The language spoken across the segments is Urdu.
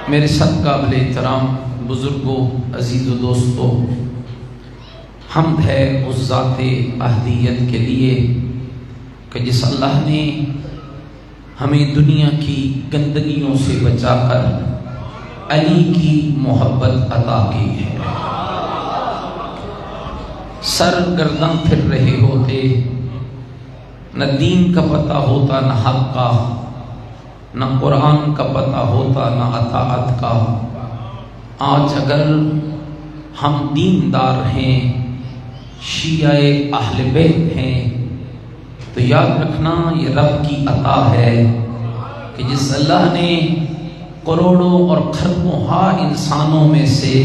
میرے سب قابل احترام بزرگوں، عزیز و دوستوں، حمد ہے اس ذات احدیت کے لیے کہ جس اللہ نے ہمیں دنیا کی گندگیوں سے بچا کر علی کی محبت عطا کی ہے۔ سر گردن پھر رہے ہوتے، نہ دین کا پتہ ہوتا نہ حق کا، نہ قرآن کا پتہ ہوتا نہ اطاعت کا۔ آج اگر ہم دیندار ہیں، شیعہ اہل بیت ہیں، تو یاد رکھنا یہ رب کی عطا ہے کہ جس اللہ نے کروڑوں اور خربوں انسانوں میں سے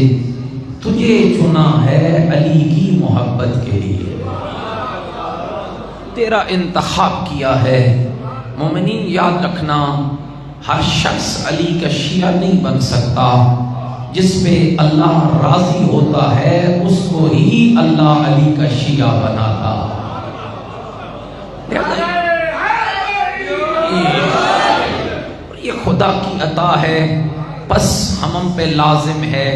تجھے چنا ہے علی کی محبت کے لیے، تیرا انتخاب کیا ہے۔ مومنین یاد رکھنا، ہر شخص علی کا شیعہ نہیں بن سکتا، جس پہ اللہ راضی ہوتا ہے اس کو ہی اللہ علی کا شیعہ بناتا۔ یہ خدا کی عطا ہے، بس ہم پہ لازم ہے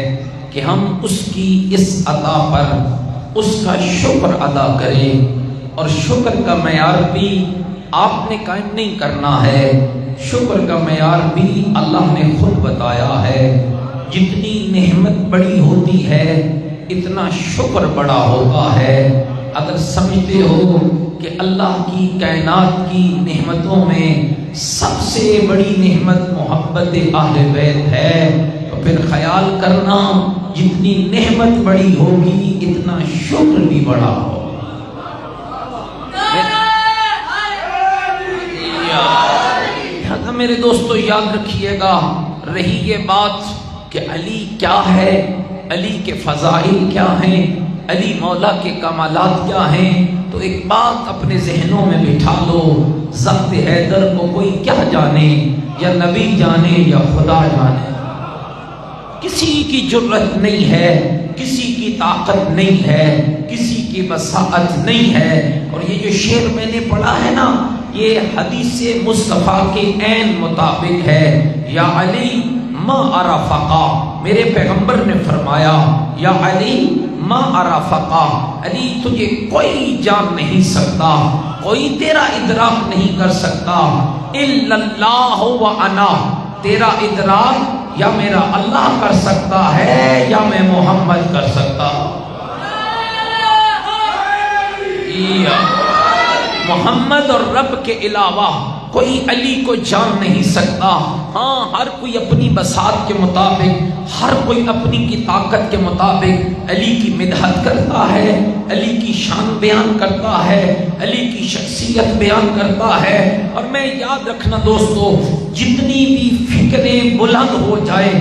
کہ ہم اس کی اس عطا پر اس کا شکر ادا کریں، اور شکر کا معیار بھی آپ نے قائم نہیں کرنا ہے، شکر کا معیار بھی اللہ نے خود بتایا ہے۔ جتنی نعمت بڑی ہوتی ہے اتنا شکر بڑا ہوتا ہے۔ اگر سمجھتے ہو کہ اللہ کی کائنات کی نعمتوں میں سب سے بڑی نعمت محبت اہل بیت ہے، تو پھر خیال کرنا جتنی نعمت بڑی ہوگی اتنا شکر بھی بڑا ہوگا۔ میرے دوستو یاد رکھیے گا، رہی یہ بات کہ علی کیا ہے، علی کے فضائل کیا ہیں، علی مولا کے کمالات کیا ہیں، تو ایک بات اپنے ذہنوں میں بٹھا لو، ذات حیدر کو کوئی کیا جانے، یا نبی جانے یا خدا جانے، کسی کی جرت نہیں ہے، کسی کی طاقت نہیں ہے، کسی کی وسعت نہیں ہے۔ اور یہ جو شعر میں نے پڑھا ہے نا، یہ حدیث مصطفیٰ کے عین مطابق ہے۔ یا علی ما ارافقا، میرے پیغمبر نے فرمایا یا علی ما ارافقا، علی تجھے کوئی جان نہیں سکتا، کوئی تیرا ادراک نہیں کر سکتا، الا اللہ و انا، تیرا ادراک یا میرا اللہ کر سکتا ہے یا میں محمد کر سکتا۔ محمد اور رب کے علاوہ کوئی علی کو جان نہیں سکتا۔ ہاں، ہر کوئی اپنی بساط کے مطابق، ہر کوئی اپنی کی طاقت کے مطابق علی کی مدحت کرتا ہے، علی کی شان بیان کرتا ہے، علی کی شخصیت بیان کرتا ہے۔ اور میں یاد رکھنا دوستو، جتنی بھی فکریں بلند ہو جائیں،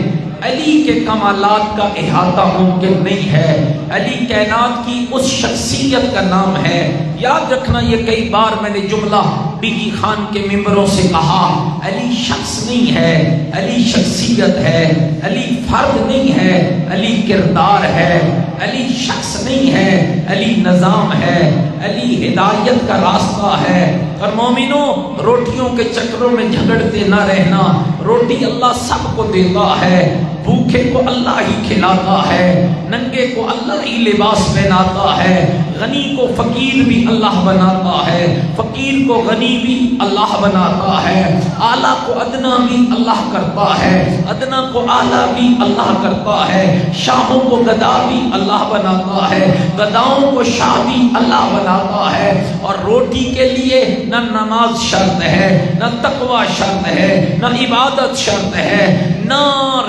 علی کے کمالات کا احاطہ ممکن نہیں ہے۔ علی کائنات کی اس شخصیت کا نام ہے۔ یاد رکھنا، یہ کئی بار میں نے جملہ بی بی خان کے ممبروں سے کہا، علی شخص نہیں ہے، علی شخصیت ہے، علی فرد نہیں ہے، علی کردار ہے، علی شخص نہیں ہے، علی نظام ہے، علی ہدایت کا راستہ ہے۔ اور مومنوں، روٹیوں کے چکروں میں جھگڑتے نہ رہنا، روٹی اللہ سب کو دیتا ہے، بھوکے کو اللہ ہی کھلاتا ہے، ننگے کو اللہ ہی لباس پہناتا ہے، غنی کو فقیر بھی اللہ بناتا ہے، فقیر کو غنی بھی اللہ بناتا ہے، اعلیٰ کو ادنا بھی اللہ کرتا ہے، ادنا کو اعلیٰ بھی اللہ کرتا ہے، شاہوں کو گدا بھی اللہ بناتا ہے، گداؤں کو شاہ بھی اللہ بناتا ہے۔ اور روٹی کے لیے نہ نماز شرط ہے، نہ تقوی شرط ہے، نہ عبادت شرط ہے، نہ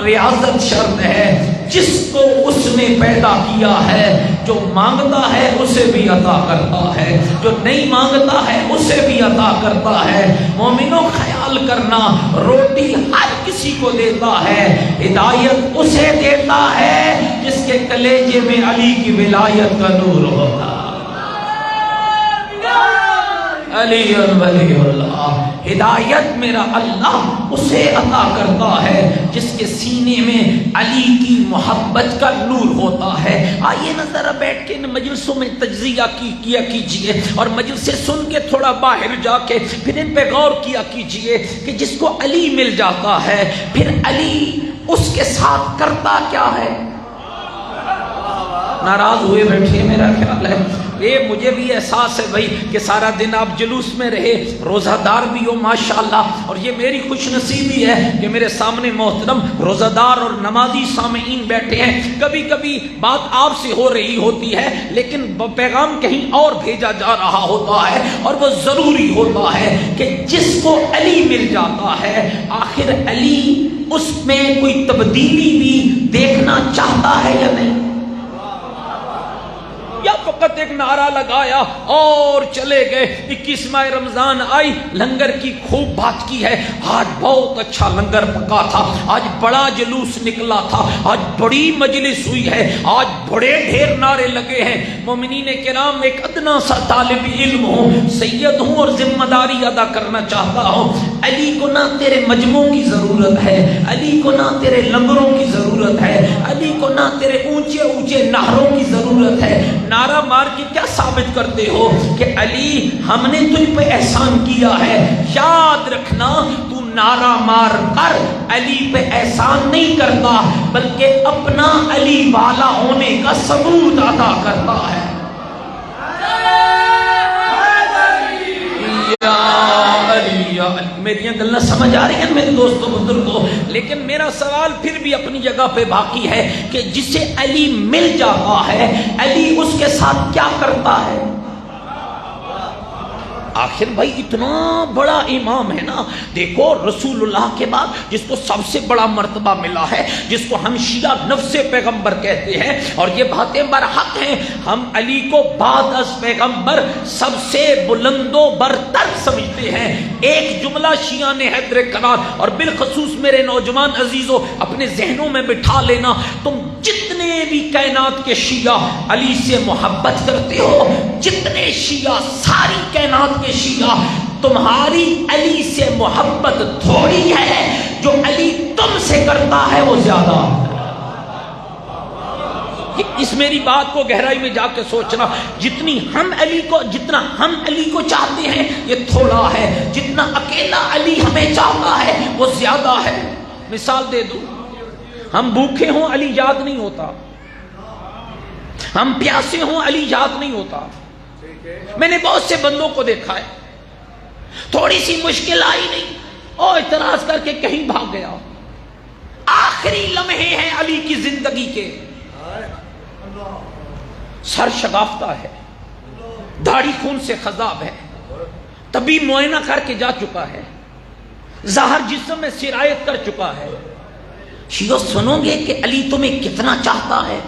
ریاضت شرط ہے، جس کو اس نے پیدا کیا ہے، جو مانگتا ہے اسے بھی عطا کرتا ہے، جو نہیں مانگتا ہے اسے بھی عطا کرتا ہے۔ مومنوں خیال کرنا، روٹی ہر کسی کو دیتا ہے، ہدایت اسے دیتا ہے جس کے کلیجے میں علی کی ولایت کا نور ہوتا ہے۔ علی ولی اللہ، ہدایت میرا اللہ اسے عطا کرتا ہے جس کے سینے میں علی کی محبت کا نور ہوتا ہے۔ آئیے نا ذرا بیٹھ کے ان مجلسوں میں تجزیہ کیا کیجئے، اور مجلسیں سن کے تھوڑا باہر جا کے پھر ان پہ غور کیا کیجئے کہ جس کو علی مل جاتا ہے، پھر علی اس کے ساتھ کرتا کیا ہے؟ ناراض ہوئے بیٹھے میرا خیال ہے یہ مجھے بھی احساس ہے بھائی کہ سارا دن آپ جلوس میں رہے، روزہ دار بھی ہو ماشاءاللہ، اور یہ میری خوش نصیبی ہے کہ میرے سامنے محترم روزہ دار اور نمازی سامعین بیٹھے ہیں۔ کبھی کبھی بات آپ سے ہو رہی ہوتی ہے لیکن پیغام کہیں اور بھیجا جا رہا ہوتا ہے، اور وہ ضروری ہوتا ہے کہ جس کو علی مل جاتا ہے آخر علی اس میں کوئی تبدیلی بھی دیکھنا چاہتا ہے یا نہیں، یا فقط ایک نعرہ لگایا اور چلے گئے۔ 21واں رمضان آئی، لنگر کی خوب بات کی ہے، آج بہت اچھا لنگر پکا تھا، آج بڑا جلوس نکلا تھا، آج بڑی مجلس ہوئی ہے، آج بڑے ڈھیر نعرے لگے ہیں۔ مومنین کرام، ایک ادنا سا طالب علم ہوں، سید ہوں اور ذمہ داری ادا کرنا چاہتا ہوں، علی کو نہ تیرے مجموع کی ضرورت ہے، علی کو نہ تیرے لنگروں کی ضرورت ہے، علی کو نہ تیرے اونچے اونچے نہروں کی ضرورت ہے۔ نعرہ مار کے کیا ثابت کرتے ہو کہ علی ہم نے تجھ پہ احسان کیا ہے؟ یاد رکھنا، تو نعرہ مار کر علی پہ احسان نہیں کرتا بلکہ اپنا علی والا ہونے کا ثبوت ادا کرتا ہے۔ میری گلیں سمجھ آ رہی ہیں میرے دوستوں بزرگوں، لیکن میرا سوال پھر بھی اپنی جگہ پہ باقی ہے کہ جسے علی مل جاتا ہے علی اس کے ساتھ کیا کرتا ہے؟ آخر بھائی اتنا بڑا امام ہے نا، دیکھو رسول اللہ کے بعد جس کو سب سے بڑا مرتبہ ملا ہے، جس کو ہم شیعہ نفس پیغمبر کہتے ہیں، اور یہ باتیں برحق ہیں، ہم علی کو بعد از پیغمبر سب سے بلند و برتر سمجھتے ہیں۔ ایک جملہ شیعہ نے حیدر قرار، اور بالخصوص میرے نوجوان عزیزوں اپنے ذہنوں میں بٹھا لینا، تم جتنے بھی کائنات کے شیعہ علی سے محبت کرتے ہو، جتنے شیعہ ساری کائنات کے شیعہ، تمہاری علی سے محبت تھوڑی ہے، جو علی تم سے کرتا ہے وہ زیادہ۔ اس میری بات کو گہرائی میں جا کے سوچنا، جتنا ہم علی کو چاہتے ہیں یہ تھوڑا ہے، جتنا اکیلا علی ہمیں چاہتا ہے وہ زیادہ ہے۔ مثال دے دوں، ہم بھوکے ہوں علی یاد نہیں ہوتا، ہم پیاسے ہوں علی یاد نہیں ہوتا۔ میں نے بہت سے بندوں کو دیکھا ہے، تھوڑی سی مشکل آئی نہیں اور اعتراض کر کے کہیں بھاگ گیا، آخری لمحے ہیں علی کی زندگی کے، سر شگافتہ ہے، داڑھی خون سے خضاب ہے، طبیب معائنہ کر کے جا چکا ہے، ظاہر جسم میں سرایت کر چکا ہے۔ شیعو سنو گے کہ علی تمہیں کتنا چاہتا ہے؟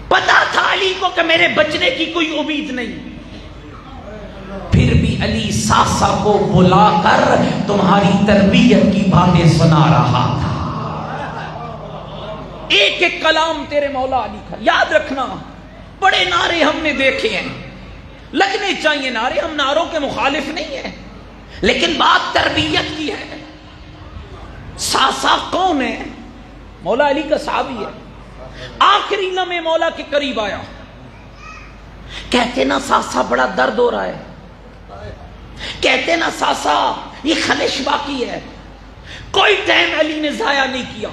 پتا تھا علی کو کہ میرے بچنے کی کوئی امید نہیں، پھر بھی علی ساسا کو بلا کر تمہاری تربیت کی باتیں سنا رہا تھا۔ ایک ایک کلام تیرے مولا علی کا یاد رکھنا۔ بڑے نعرے ہم نے دیکھے ہیں، لگنے چاہیے نعرے، ہم نعروں کے مخالف نہیں ہیں، لیکن بات تربیت کی ہے۔ ساسا کون ہے؟ مولا علی کا صحابی ہے، آخری لمحے مولا کے قریب آیا، کہتے نا ساسا بڑا درد ہو رہا ہے، کہتے نا ساسا یہ خلش باقی ہے۔ کوئی ٹائم علی نے ضائع نہیں کیا،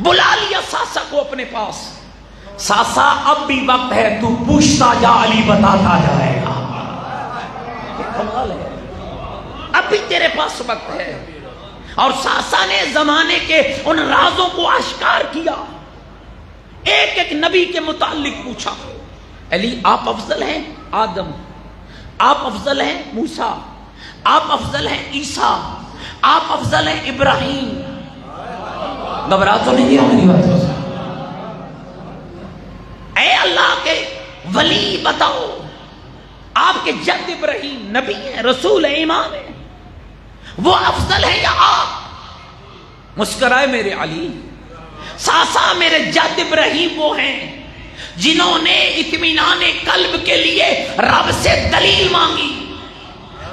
بلا لیا ساسا کو اپنے پاس، ساسا اب بھی وقت ہے، تو پوچھتا جا علی بتاتا جائے گا۔ کمال ہے، اب بھی تیرے پاس وقت ہے۔ اور ساسا نے زمانے کے ان رازوں کو آشکار کیا، ایک ایک نبی کے متعلق پوچھا، علی آپ افضل ہیں آدم، آپ افضل ہیں موسیٰ، آپ افضل ہیں عیسیٰ، آپ افضل ہیں ابراہیم۔ گھبرا تو نہیں گیا میری بات؟ اے اللہ کے ولی بتاؤ، آپ کے جد ابراہیم نبی ہیں، رسول ہیں، امام ہیں، وہ افضل ہے یا آپ؟ مسکرائے میرے علی، ساسا میرے جد ابراہیم وہ ہیں جنہوں نے اطمینان قلب کے لیے رب سے دلیل مانگی،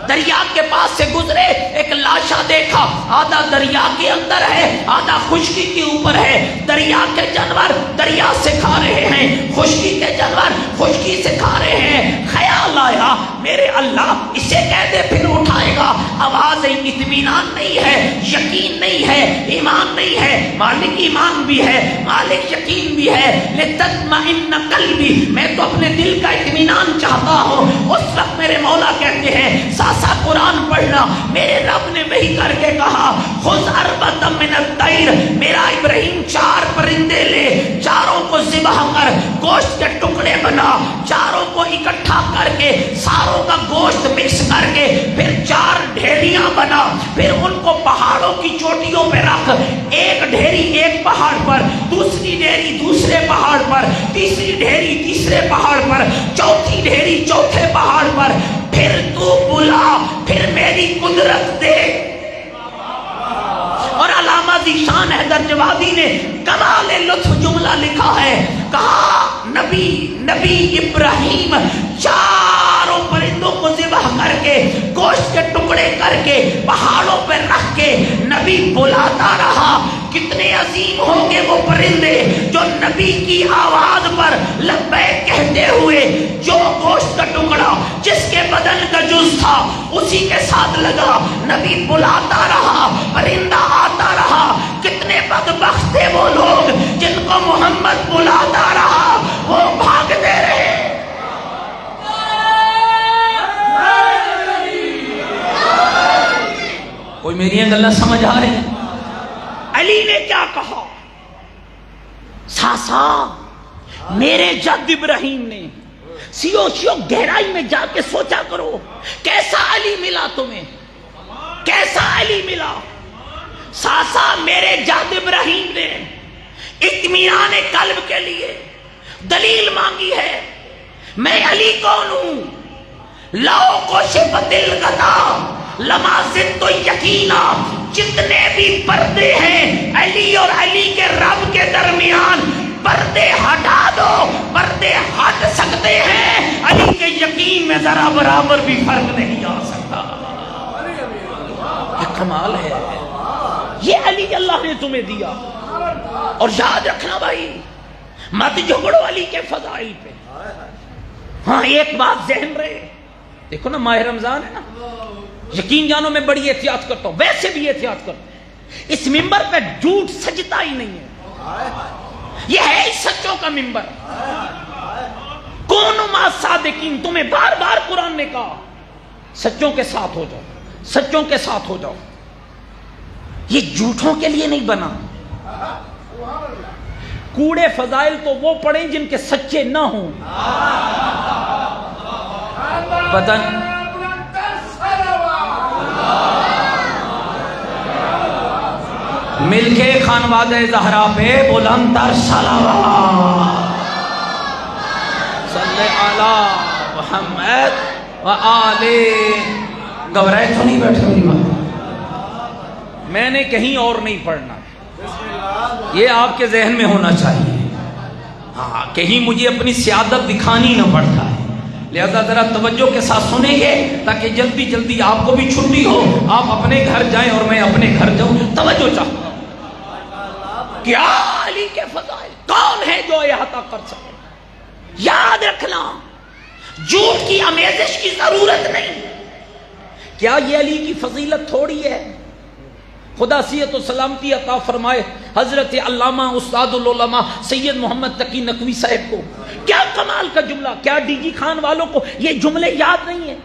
دریا کے پاس سے گزرے، ایک لاشا دیکھا، آدھا دریا کے اندر ہے، آدھا خشکی کے اوپر ہے۔ دریا کے جانور دریا سے کھا رہے ہیں، خشکی کے جانور خشکی سے کھا رہے ہیں۔ خیال آیا میرے اللہ اسے کہہ دے پھر اٹھائے گا۔ آواز اطمینان نہیں ہے، یقین نہیں ہے، ایمان نہیں ہے۔ مالک ایمان بھی ہے، مالک یقین بھی ہے۔ لتطمئن قلبی، میں تو اپنے دل کا اطمینان چاہتا ہوں۔ اس وقت میرے مولا کہتے ہیں ساسا قرآن پڑھنا، میرے رب نے وہی کر کے کہا خذ اربعۃ من الطیر، میرا ابراہیم 4 پرندے لے، چاروں کو ذبح کر، گوشت کے ٹکڑے بنا، چاروں کو اکٹھا کر کے ساروں کا گوشت مکس کر کے پھر 4 ڈھیریاں بنا، پھر ان کو پہاڑوں کی چوٹیوں پہ رکھ، ایک ڈھیری ایک پہاڑ پر، دوسری ڈھیری دوسرے پہاڑ پر، تیسری ڈھیری تیسرے پہاڑ پر، چوتھی ڈھیری چوتھے پہاڑ پر، پھر تو بلا، پھر میری قدرت دیکھ۔ اور علامہ ذیشان حیدر جوادی نے کمال لطف جملہ لکھا ہے، کہا نبی ابراہیم 4 پرندوں کو ذبح کر کے گوشت کے ٹکڑے کر کے پہاڑوں پہ رکھ کے نبی بلاتا رہا۔ کتنے عظیم ہوں گے وہ پرندے جو نبی کی آواز پر لبیک کہتے ہوئے، جو گوشت کا ٹکڑا جس کے بدن کا جز تھا اسی کے ساتھ لگا، نبی بلاتا رہا، پرندہ آتا رہا۔ کتنے بدبخت تھے وہ لوگ جن کو محمد بلاتا رہا، وہ بھاگتے رہے۔ کوئی میری گلیں سمجھ آ رہی ہیں؟ علی نے کیا کہا؟ ساسا میرے جد ابراہیم نے، سیو گہرائی میں جا کے سوچا کرو کیسا علی ملا تمہیں، کیسا علی ملا۔ ساسا میرے جد ابراہیم نے اطمینان قلب کے لیے دلیل مانگی ہے، میں علی کون ہوں؟ لو کشفت الغطا لما زدت یقینا، جتنے بھی پردے ہیں علی اور علی کے رب کے درمیان، پردے ہٹا دو، پردے ہٹ سکتے ہیں، علی کے یقین میں ذرا برابر بھی فرق نہیں آ سکتا۔ یہ کمال ہے، یہ علی اللہ نے تمہیں دیا۔ اور یاد رکھنا بھائی، مت جھگڑو علی کے فضائل پہ۔ ہاں ایک بات ذہن رہے، دیکھو نا ماہ رمضان ہے نا، یقین جانو میں بڑی احتیاط کرتا ہوں، ویسے بھی احتیاط کرتا ہوں۔ اس ممبر پہ جھوٹ سجتا ہی نہیں ہے، یہ ہے سچوں کا ممبر۔ کونوا مع الصادقین، تمہیں بار بار قرآن نے کہا سچوں کے ساتھ ہو جاؤ، سچوں کے ساتھ ہو جاؤ۔ یہ جھوٹوں کے لیے نہیں بنا۔ کوڑے فضائل تو وہ پڑھیں جن کے سچے نہ ہوں۔ بدن مل کے خانوادہ زہرا پہ بلند تر صلوات صلی علی محمد و آلِ۔ گھبرائے تو نہیں بیٹھے میری بات؟ میں نے کہیں اور نہیں پڑھنا، یہ آپ کے ذہن میں ہونا چاہیے۔ ہاں کہیں مجھے اپنی سیادت دکھانی نہ پڑتا ہے، لہذا ذرا توجہ کے ساتھ سنیں گے تاکہ جلدی جلدی آپ کو بھی چھٹی ہو، آپ اپنے گھر جائیں اور میں اپنے گھر جاؤں۔ توجہ چاہتا ہوں، کیا علی کے فضائل، کون ہے جو احاطہ کر سکے؟ یاد رکھنا جھوٹ کی آمیزش کی ضرورت نہیں۔ کیا یہ علی کی فضیلت تھوڑی ہے؟ خدا صحت و سلامتی عطا فرمائے حضرت علامہ استاد العلماء سید محمد تقی نقوی صاحب کو، کیا کمال کا جملہ، کیا ڈی جی خان والوں کو یہ جملے یاد نہیں ہیں؟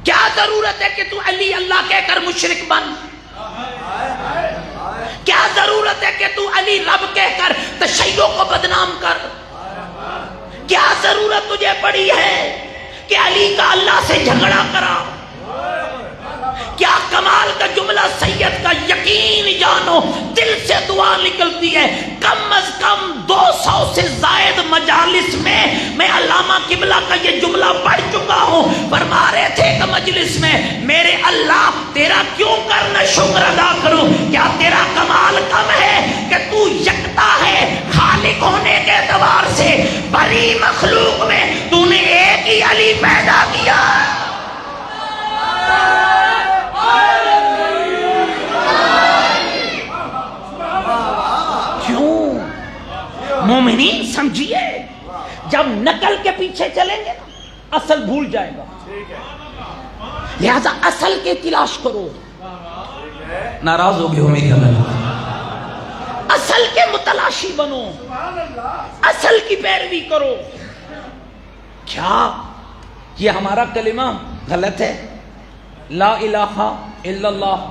کیا ضرورت ہے کہ تو علی اللہ کہہ کر مشرک بن؟ کیا ضرورت ہے کہ تو علی رب کہہ کر تشیع کو بدنام کر؟ کیا ضرورت تجھے پڑی ہے کہ علی کا اللہ سے جھگڑا کرا؟ کیا کمال کا جملہ سید کا، یقین جانو دل سے دعا نکلتی ہے۔ کم از کم 200 سے زائد مجالس میں علامہ قبلہ کا یہ جملہ پڑھ چکا ہوں۔ فرما رہے تھے کہ مجلس میں میرے اللہ تیرا کیوں کرنا شکر ادا کروں؟ کیا تیرا کمال کم ہے کہ تو یکتا ہے خالق ہونے کے اعتبار سے؟ بڑی مخلوق میں تو نے ایک ہی علی پیدا کیا۔ نقل کے پیچھے چلیں گے نا اصل بھول جائے گا. لہذا اصل کی تلاش کرو. ناراض ہو گئے ہو میری اللہ؟ اصل کے متلاشی بنو, اصل کی پیروی کرو. کیا یہ ہمارا کلمہ غلط ہے؟ لا الہ الا اللہ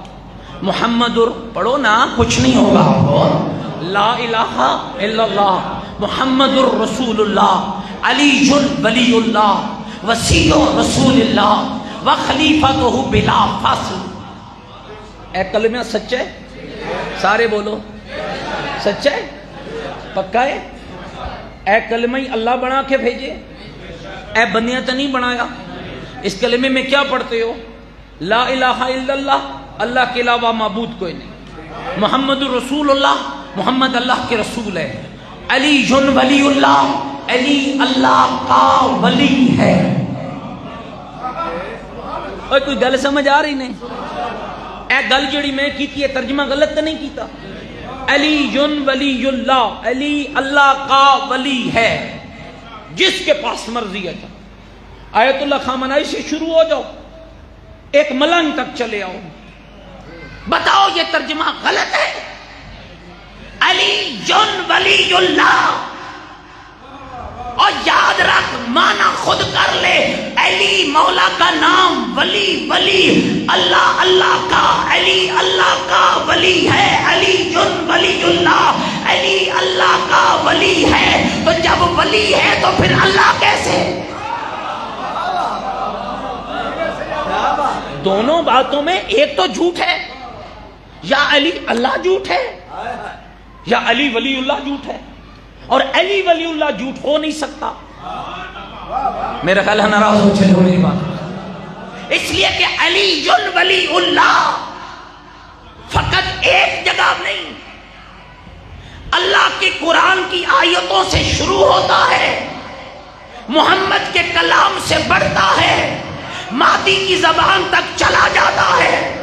محمد پڑھو نا, کچھ نہیں ہوگا آپ کو. لا الہ الا اللہ محمد رسول اللہ علی ولی اللہ وسیع رسول اللہ وخلیفۃہ بلا فاصل. اے کلمہ سچا ہے؟ سارے بولو سچا ہے, پکا ہے. اے کلمہ ہی اللہ بنا کے بھیجے, اے بنیا تو نہیں بنایا. اس کلمے میں کیا پڑھتے ہو؟ لا الہ الا اللہ, اللہ کے علاوہ معبود کوئی نہیں. محمد رسول اللہ, محمد اللہ کے رسول ہے. علی ولی اللہ, علی اللہ کا ولی ہے. اور کوئی گل سمجھ آ رہی نہیں؟ اے گل جڑی میں کیتی ہے ترجمہ غلط تو نہیں کیتا. علی ولی اللہ, علی اللہ کا ولی ہے جس کے پاس مرضی ہے. آیت اللہ خامنائی سے شروع ہو جاؤ, ایک ملنگ تک چلے آؤ, بتاؤ یہ ترجمہ غلط ہے؟ علی ولی اللہ, اور یاد رکھ مانا خود کر لے. علی مولا کا نام, ولی ولی اللہ اللہ کا, علی اللہ کا ولی ہے. علی ولی اللہ, علی اللہ کا ولی ہے. تو جب ولی ہے تو پھر اللہ کیسے؟ دونوں باتوں میں ایک تو جھوٹ ہے, یا علی اللہ جھوٹ ہے یا علی ولی اللہ جھوٹ ہے. اور علی ولی اللہ جھوٹ ہو نہیں سکتا. میرا خیال ہے ناراض ہو چلے ہو میری بات. اس لیے کہ علی ولی اللہ فقط ایک جگہ نہیں, اللہ کے قرآن کی آیتوں سے شروع ہوتا ہے, محمد کے کلام سے بڑھتا ہے, مادی کی زبان تک چلا جاتا ہے.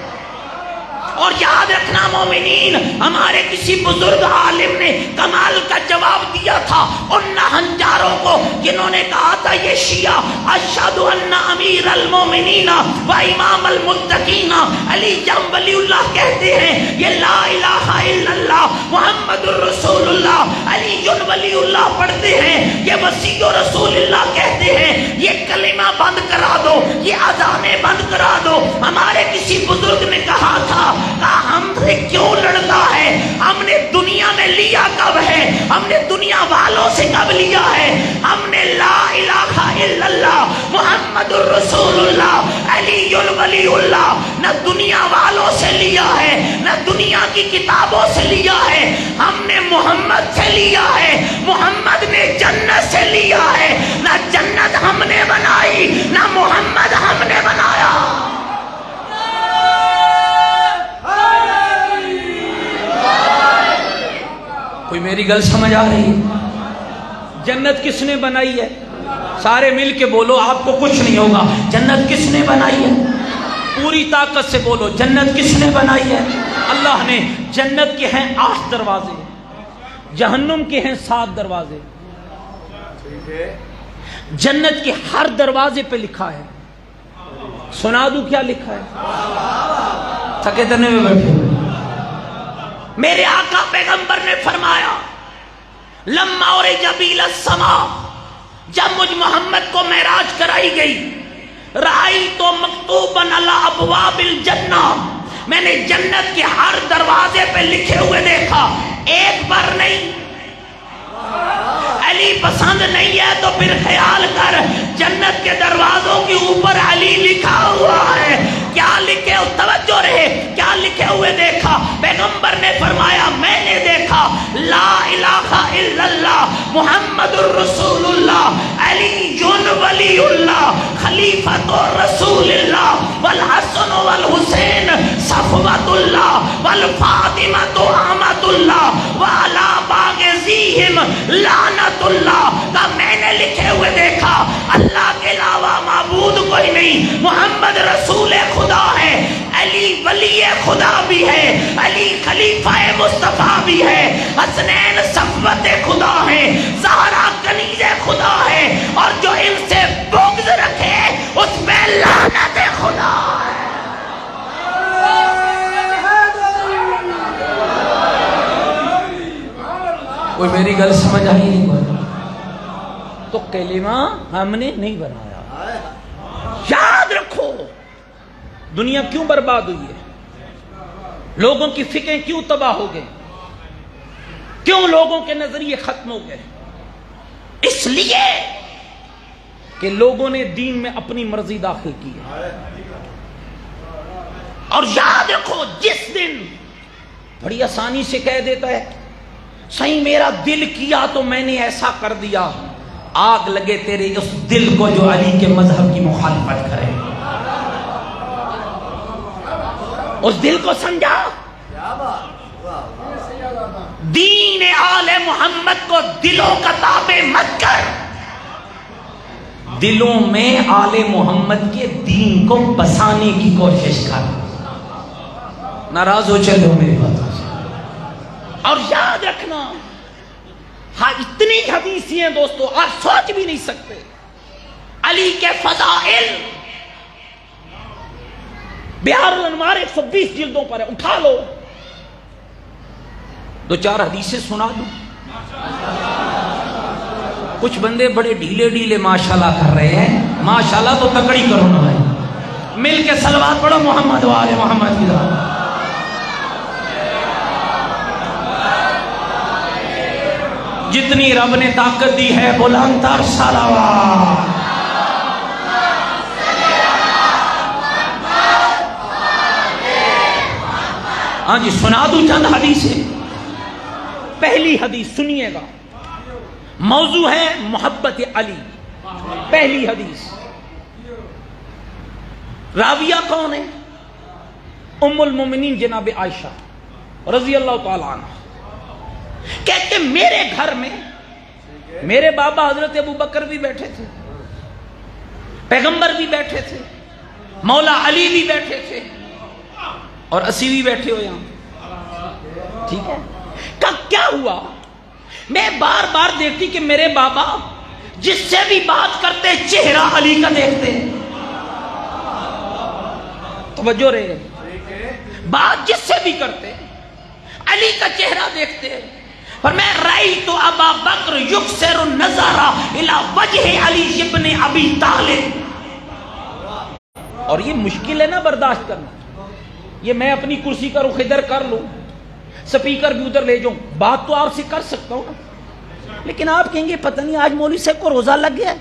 اور یاد رکھنا مومنین, ہمارے کسی بزرگ عالم نے کمال کا جواب دیا تھا ان ہنجاروں کو جنہوں نے کہا تھا یہ شیعہ اشہد ان امیر المومنین و امام المتقین علی ولی اللہ کہتے ہیں, یہ لا الہ الا اللہ محمد الرسول اللہ علی ولی اللہ پڑھتے ہیں, یہ وسیع رسول اللہ کہتے ہیں. یہ کلمہ بند کرا دو, یہ اذانیں بند کرا دو. ہمارے کسی بزرگ نے کہا تھا ہم سے کیوں لڑتا ہے, ہم نے دنیا میں لیا کب ہے, ہم نے دنیا والوں سے کب لیا ہے. ہم نے لا الہ الا اللہ محمد الرسول اللہ علی ولی اللہ نہ دنیا والوں سے لیا ہے, نہ دنیا کی کتابوں سے لیا ہے. ہم نے محمد سے لیا ہے, محمد نے جنت سے لیا ہے. نہ جنت ہم نے بنائی, نہ محمد ہم نے بنایا. کوئی میری گل سمجھ آ رہی ہے؟ جنت کس نے بنائی ہے؟ سارے مل کے بولو, آپ کو کچھ نہیں ہوگا. جنت کس نے بنائی ہے؟ پوری طاقت سے بولو, جنت کس نے بنائی ہے؟ اللہ نے. جنت کے ہیں 8 دروازے, جہنم کے ہیں 7 دروازے. جنت کے ہر دروازے پہ لکھا ہے, سنا دوں کیا لکھا ہے؟ تھکے تنے میں بیٹھے. میرے آقا پیغمبر نے فرمایا لما عرج بی السماء, جب مجھ محمد کو معراج کرائی گئی, رأیت مکتوبا علی ابواب الجنہ, میں نے جنت کے ہر دروازے پہ لکھے ہوئے دیکھا, ایک بار نہیں. علی پسند نہیں ہے تو پھر خیال کر, جنت کے دروازوں کے اوپر علی لکھا ہوا ہے. کیا لکھے, توجہ رہے, کیا لکھے ہوئے دیکھا؟ پیغمبر نے فرمایا میں نے دیکھا لا الہ الا اللہ محمد الرسول اللہ علی ولی اللہ خلیفۃ رسول اللہ والحسن والحسین صفوۃ اللہ والفاطمۃ امۃ اللہ وعلی باغزیہم لعنت اللہ. کا میں نے لکھے ہوئے دیکھا اللہ کے علاوہ معبود کوئی نہیں, محمد رسول خدا ہے, علی ولی ولی خدا بھی ہے، علی خلیفہ مصطفیٰ بھی ہے، حسنین صفوت خدا ہے، زہرا کنیز خدا ہے، اور جو ان سے بغض رکھے اس پہ لعنت خدا ہے۔ کوئی میری گل سمجھ آئی نہیں؟ تو کلمہ ہم نے نہیں بنایا۔ یاد رکھو دنیا کیوں برباد ہوئی ہے، لوگوں کی فکریں کیوں تباہ ہو گئے، کیوں لوگوں کے نظریے ختم ہو گئے؟ اس لیے کہ لوگوں نے دین میں اپنی مرضی داخل کی ہے۔ اور یاد رکھو جس دن بڑی آسانی سے کہہ دیتا ہے صحیح میرا دل کیا تو میں نے ایسا کر دیا، آگ لگے تیرے اس دل کو جو علی کے مذہب کی مخالفت کرے۔ اس دل کو سمجھا، دین آل محمد کو دلوں کا تابع مت کر، دلوں میں آل محمد کے دین کو بسانے کی کوشش کر۔ ناراض ہو چلو میری بات۔ اور یاد رکھنا ہاں اتنی حدیثیں ہیں دوستو آپ سوچ بھی نہیں سکتے، علی کے فضائل بہار الانوار 120 جلدوں پر ہے، اٹھا لو، دو چار حدیثیں سنا دوں۔ کچھ بندے بڑے ڈھیلے ڈھیلے ماشاءاللہ کر رہے ہیں، ماشاءاللہ تو تکڑی کرو نا بھائی، مل کے صلوات پڑھو محمد و آل محمد کی ذات۔ جتنی رب نے طاقت دی ہے بلند تر صلوات۔ ہاں جی سنا دوں چند حدیثیں۔ پہلی حدیث سنیے گا، موضوع ہے محبت علی۔ پہلی حدیث، راویہ کون ہے؟ ام المومنین جناب عائشہ رضی اللہ تعالی عنہ کہتے میرے گھر میں میرے بابا حضرت ابو بکر بھی بیٹھے تھے، پیغمبر بھی بیٹھے تھے، مولا علی بھی بیٹھے تھے، اور اسی بھی بیٹھے ہو یہاں، ٹھیک ہے؟ کیا ہوا؟ میں بار بار دیکھتی کہ میرے بابا جس سے بھی بات کرتے چہرہ علی کا دیکھتے، توجہ رہے، بات جس سے بھی کرتے علی کا چہرہ دیکھتے۔ پر میں رأیت ابا بکر یکسر النظر الی وجہ علی ابن ابی طالب، اور یہ مشکل ہے نا برداشت کرنا، یہ میں اپنی کرسی کا رخ ادھر کر لوں، سپیکر بھی ادھر لے جاؤں، بات تو آپ سے کر سکتا ہوں نا، لیکن آپ کہیں گے پتہ نہیں آج مولوی صاحب کو روزہ لگ گیا ہے،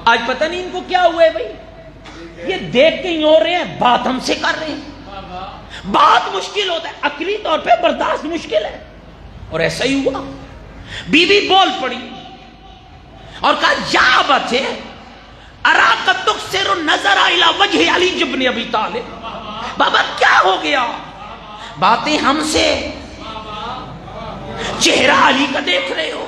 آج پتہ نہیں ان کو کیا ہوا ہے بھائی، یہ دیکھ کے ہی ہو رہے ہیں، بات ہم سے کر رہے ہیں، بات مشکل ہوتا ہے، عقلی طور پہ برداشت مشکل ہے۔ اور ایسا ہی ہوا، بی بی بول پڑی اور کہا یا بچے اراک تکسر النظر الی وجہ علی ابن ابی طالب، بابا کیا ہو گیا؟ باتیں ہم سے، چہرہ علی کا دیکھ رہے ہو۔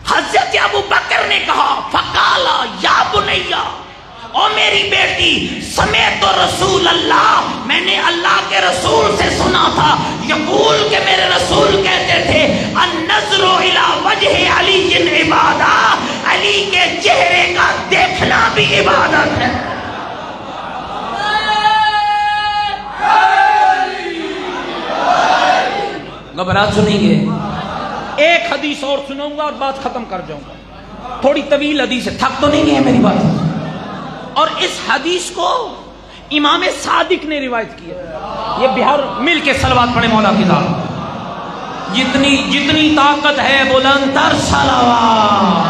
حضرت ابو بکر نے کہا فقالا یا بنیا، او میری بیٹی، سمیت رسول اللہ، میں نے اللہ کے رسول سے سنا تھا، یقول کہ میرے رسول کہتے تھے النظر الی وجہ علی عبادہ، علی کے چہرے کا دیکھنا بھی عبادت ہے۔ گھبراہٹ سنیں گے؟ ایک حدیث اور سناؤں گا اور بات ختم کر جاؤں گا، تھوڑی طویل حدیث ہے، تھک تو نہیں گئے میری بات؟ اور اس حدیث کو امام صادق نے روایت کی ہے، یہ بہار مل کے صلوات پڑھے مولا کی ذات، جتنی طاقت ہے بلند تر صلوات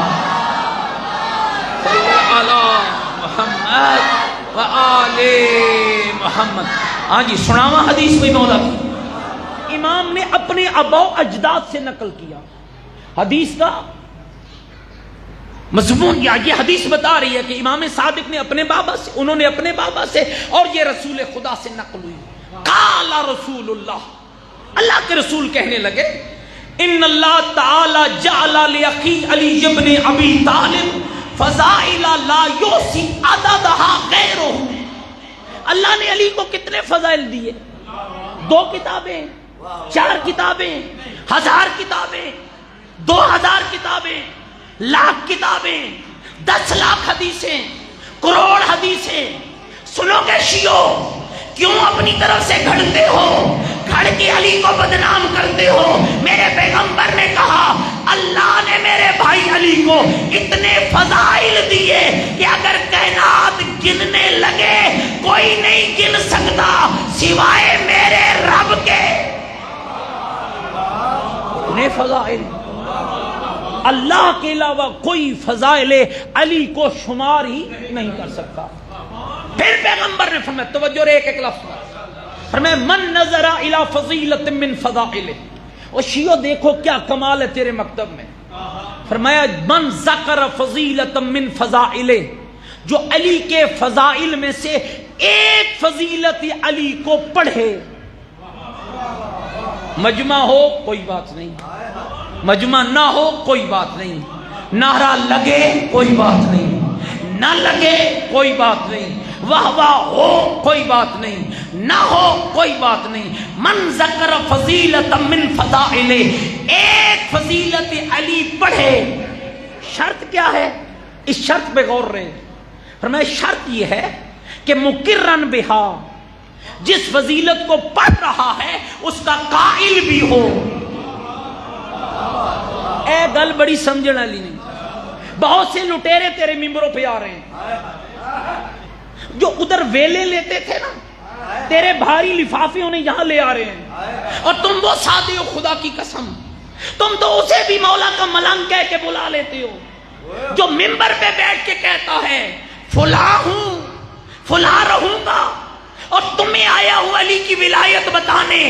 علی محمد و آل محمد۔ ہاں جی سناوا حدیث کوئی مولا کی، امام نے اپنے آباء و اجداد سے نقل کیا۔ حدیث کا مضمون یہ حدیث بتا رہی ہے کہ امام صادق نے اپنے بابا سے، انہوں نے اپنے بابا سے، اور یہ رسول خدا سے نقل ہوئی۔ قال رسول اللہ، اللہ کے رسول کہنے لگے ان اللہ تعالی جعل لاخی علی ابن ابی طالب فضائل لا یوسی عددها غیرہ، اللہ نے علی کو کتنے فضائل دیے؟ 2 کتابیں، 4 کتابیں، 1000 کتابیں، 2000 کتابیں، لاکھ کتابیں، 10 لاکھ حدیثیں، کروڑ حدیثیں۔ سنو کہ شیعو، کیوں اپنی طرف سے گھڑتے ہو؟ گھڑ کے علی کو بدنام کرتے ہو۔ میرے پیغمبر نے کہا اللہ نے میرے بھائی علی کو اتنے فضائل دیے کہ اگر کائنات گننے لگے کوئی نہیں گن سکتا سوائے میرے رب کے۔ اتنے فضائل، اللہ کے علاوہ کوئی فضائل علی کو شمار ہی نہیں کر سکتا۔ پھر پیغمبر نے فرمایا، توجہ رے ایک لفظ، فرمایا من نظر الی فضیلۃ من فضائلہ۔ اور شیعو دیکھو کیا کمال ہے تیرے مکتب میں، فرمایا من ذکر فضیلۃ من فضائلہ، جو علی کے فضائل میں سے ایک فضیلت علی کو پڑھے، مجمع ہو کوئی بات نہیں، مجمع نہ ہو کوئی بات نہیں، نعرہ لگے کوئی بات نہیں، نہ لگے کوئی بات نہیں، واہ واہ ہو کوئی بات نہیں، نہ ہو کوئی بات نہیں، من ذکر فضیلۃ من فضائلہ، ایک فضیلت علی پڑھے۔ شرط کیا ہے؟ اس شرط پہ غور رہے، فرمایا شرط یہ ہے کہ مقرن بہا، جس فضیلت کو پڑھ رہا ہے اس کا قائل بھی ہو۔ اے گل بڑی سمجھنے والی نہیں، بہت سے لٹیرے تیرے ممبروں پہ آ رہے ہیں، جو ادھر ویلے لیتے تھے نا، تیرے بھاری لفافے انہیں یہاں لے آ رہے ہیں، اور تم وہ سادے ہو، خدا کی قسم تم تو اسے بھی مولا کا ملنگ کہہ کے بلا لیتے ہو، جو ممبر پہ بیٹھ کے کہتا ہے فلاں ہوں فلاں رہوں گا، اور تمہیں آیا ہوں علی کی ولایت بتانے۔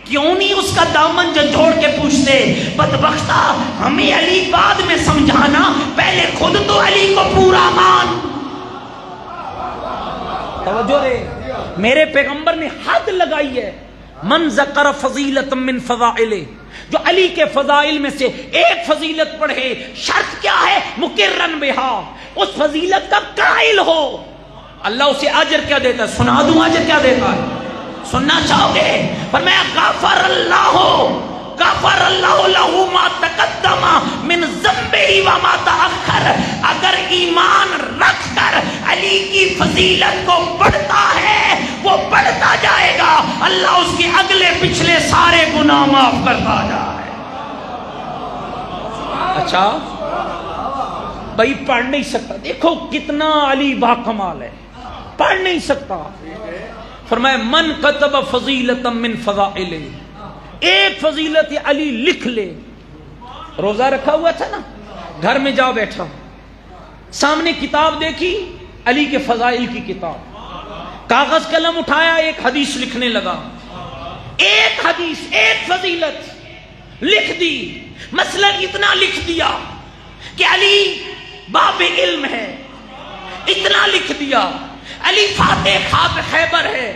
کیوں نہیں اس کا دامن جھنجھوڑ کے پوچھتے، بدبختہ ہمیں علی بعد میں سمجھانا، پہلے خود تو علی کو پورا مان۔ توجہ رے، میرے پیغمبر نے حد لگائی ہے، من ذکر فضیلۃ من فضائلہ، جو علی کے فضائل میں سے ایک فضیلت پڑھے، شرط کیا ہے؟ مقرن بہا، اس فضیلت کا قائل ہو۔ اللہ اسے اجر کیا دیتا ہے؟ سنا دوں اجر کیا دیتا ہے؟ سننا چاہو گے؟ فرمایا غفر اللہ لہ ما تقدم من ذنبہ وما تأخر۔ اگر ایمان رکھ کر علی کی فضیلت کو پڑھتا ہے وہ پڑھتا جائے گا، اللہ اس کے اگلے پچھلے سارے گناہ معاف کرتا جائے۔ اچھا بھائی پڑھ نہیں سکتا، دیکھو کتنا علی باکمال ہے، پڑھ نہیں سکتا۔ فرمایا من کتب فضیلۃ من فضائلہ، ایک فضیلت علی لکھ لے۔ روزہ رکھا ہوا تھا نا، گھر میں جا بیٹھا، سامنے کتاب دیکھی علی کے فضائل کی کتاب، کاغذ قلم اٹھایا، ایک حدیث لکھنے لگا، ایک حدیث ایک فضیلت لکھ دی، مثلا اتنا لکھ دیا کہ علی باب علم ہے، اتنا لکھ دیا علی فاتح خواب خیبر ہے،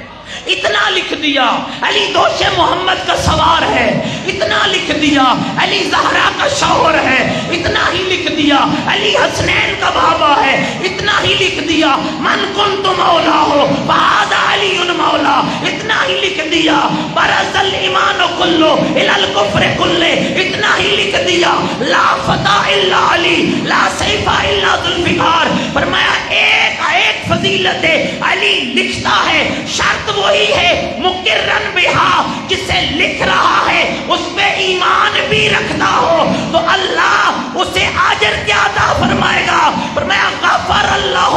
اتنا لکھ دیا علی دوش محمد کا سوار ہے، اتنا لکھ دیا علی زہرا کا شوہر ہے، اتنا ہی لکھ دیا علی حسنین کا بابا ہے، اتنا ہی لکھ دیا من کنت مولا ہو فہذا علی مولا، اتنا ہی لکھ دیا برز الایمان کلو الی الکفر کلے، اتنا ہی لکھ دیا لا فتح الا علی لا سیف الا ذوالفقار۔ فرمایا ایک فضیلت علی لکھتا ہے، شرط وہی ہے مقرن بہا، جسے لکھ رہا ہے اس پہ ایمان بھی رکھتا ہو تو اللہ اسے اجر کیا عطا فرمائے گا؟ فرمایا غفر اللہ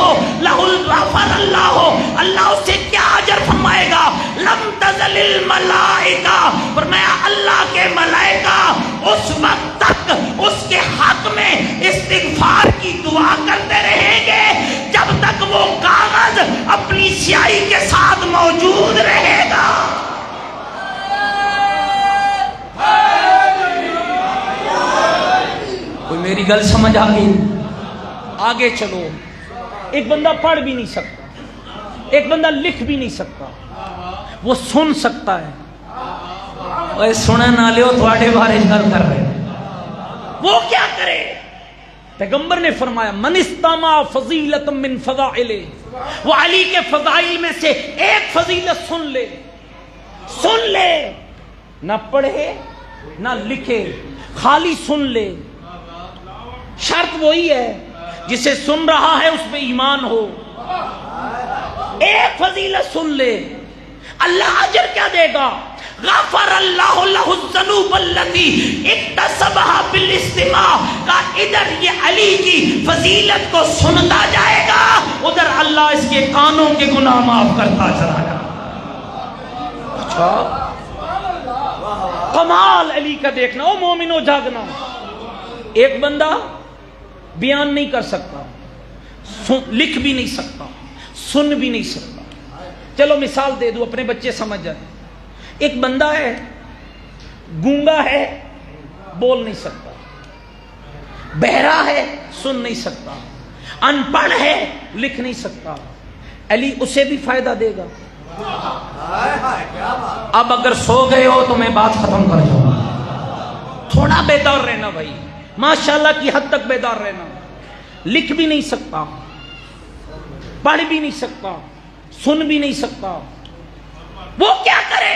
اللہ اسے کیا اجر فرمائے گا؟ لم تزل الملائکہ، فرمایا اللہ کے ملائکہ اس وقت تک اس کے حق میں استغفار کی دعا کرتے رہیں گے جب تک وہ کاغذ اپنی سیاہی کے ساتھ موجود رہے گا۔ کوئی میری گل سمجھ آ گئی؟ آگے چلو، ایک بندہ پڑھ بھی نہیں سکتا، ایک بندہ لکھ بھی نہیں سکتا، وہ سن سکتا ہے۔ اوے سنن والے ہو تھوڑے بارے گل کر رہے، وہ کیا کرے؟ پیغمبر نے فرمایا من استمع فضیلۃ من فضائلہ، وہ علی کے فضائل میں سے ایک فضیلت سن لے، نہ پڑھے نہ لکھے، خالی سن لے۔ شرط وہی ہے جسے سن رہا ہے اس میں ایمان ہو۔ ایک فضیلت سن لے، اللہ اجر کیا دے گا؟ غفر اللہ لہ الذنوب التي اکتسبها بالاستماع کا ادھر یہ علی کی فضیلت کو سنتا جائے گا، ادھر اللہ اس کے کانوں کے گناہ معاف کرتا چلا جائے گا۔ اچھا کمال علی کا دیکھنا، او مومنو جاگنا۔ ایک بندہ بیان نہیں کر سکتا، لکھ بھی نہیں سکتا، سن بھی نہیں سکتا۔ چلو مثال دے دوں اپنے بچے سمجھ جائیں۔ ایک بندہ ہے، گونگا ہے، بول نہیں سکتا، بہرا ہے، سن نہیں سکتا، ان پڑھ ہے، لکھ نہیں سکتا، علی اسے بھی فائدہ دے گا۔ اب اگر سو گئے ہو تو میں بات ختم کر دوں، تھوڑا بیدار رہنا بھائی، ماشاءاللہ کی حد تک بیدار رہنا۔ لکھ بھی نہیں سکتا، پڑھ بھی نہیں سکتا، سن بھی نہیں سکتا، وہ کیا کرے؟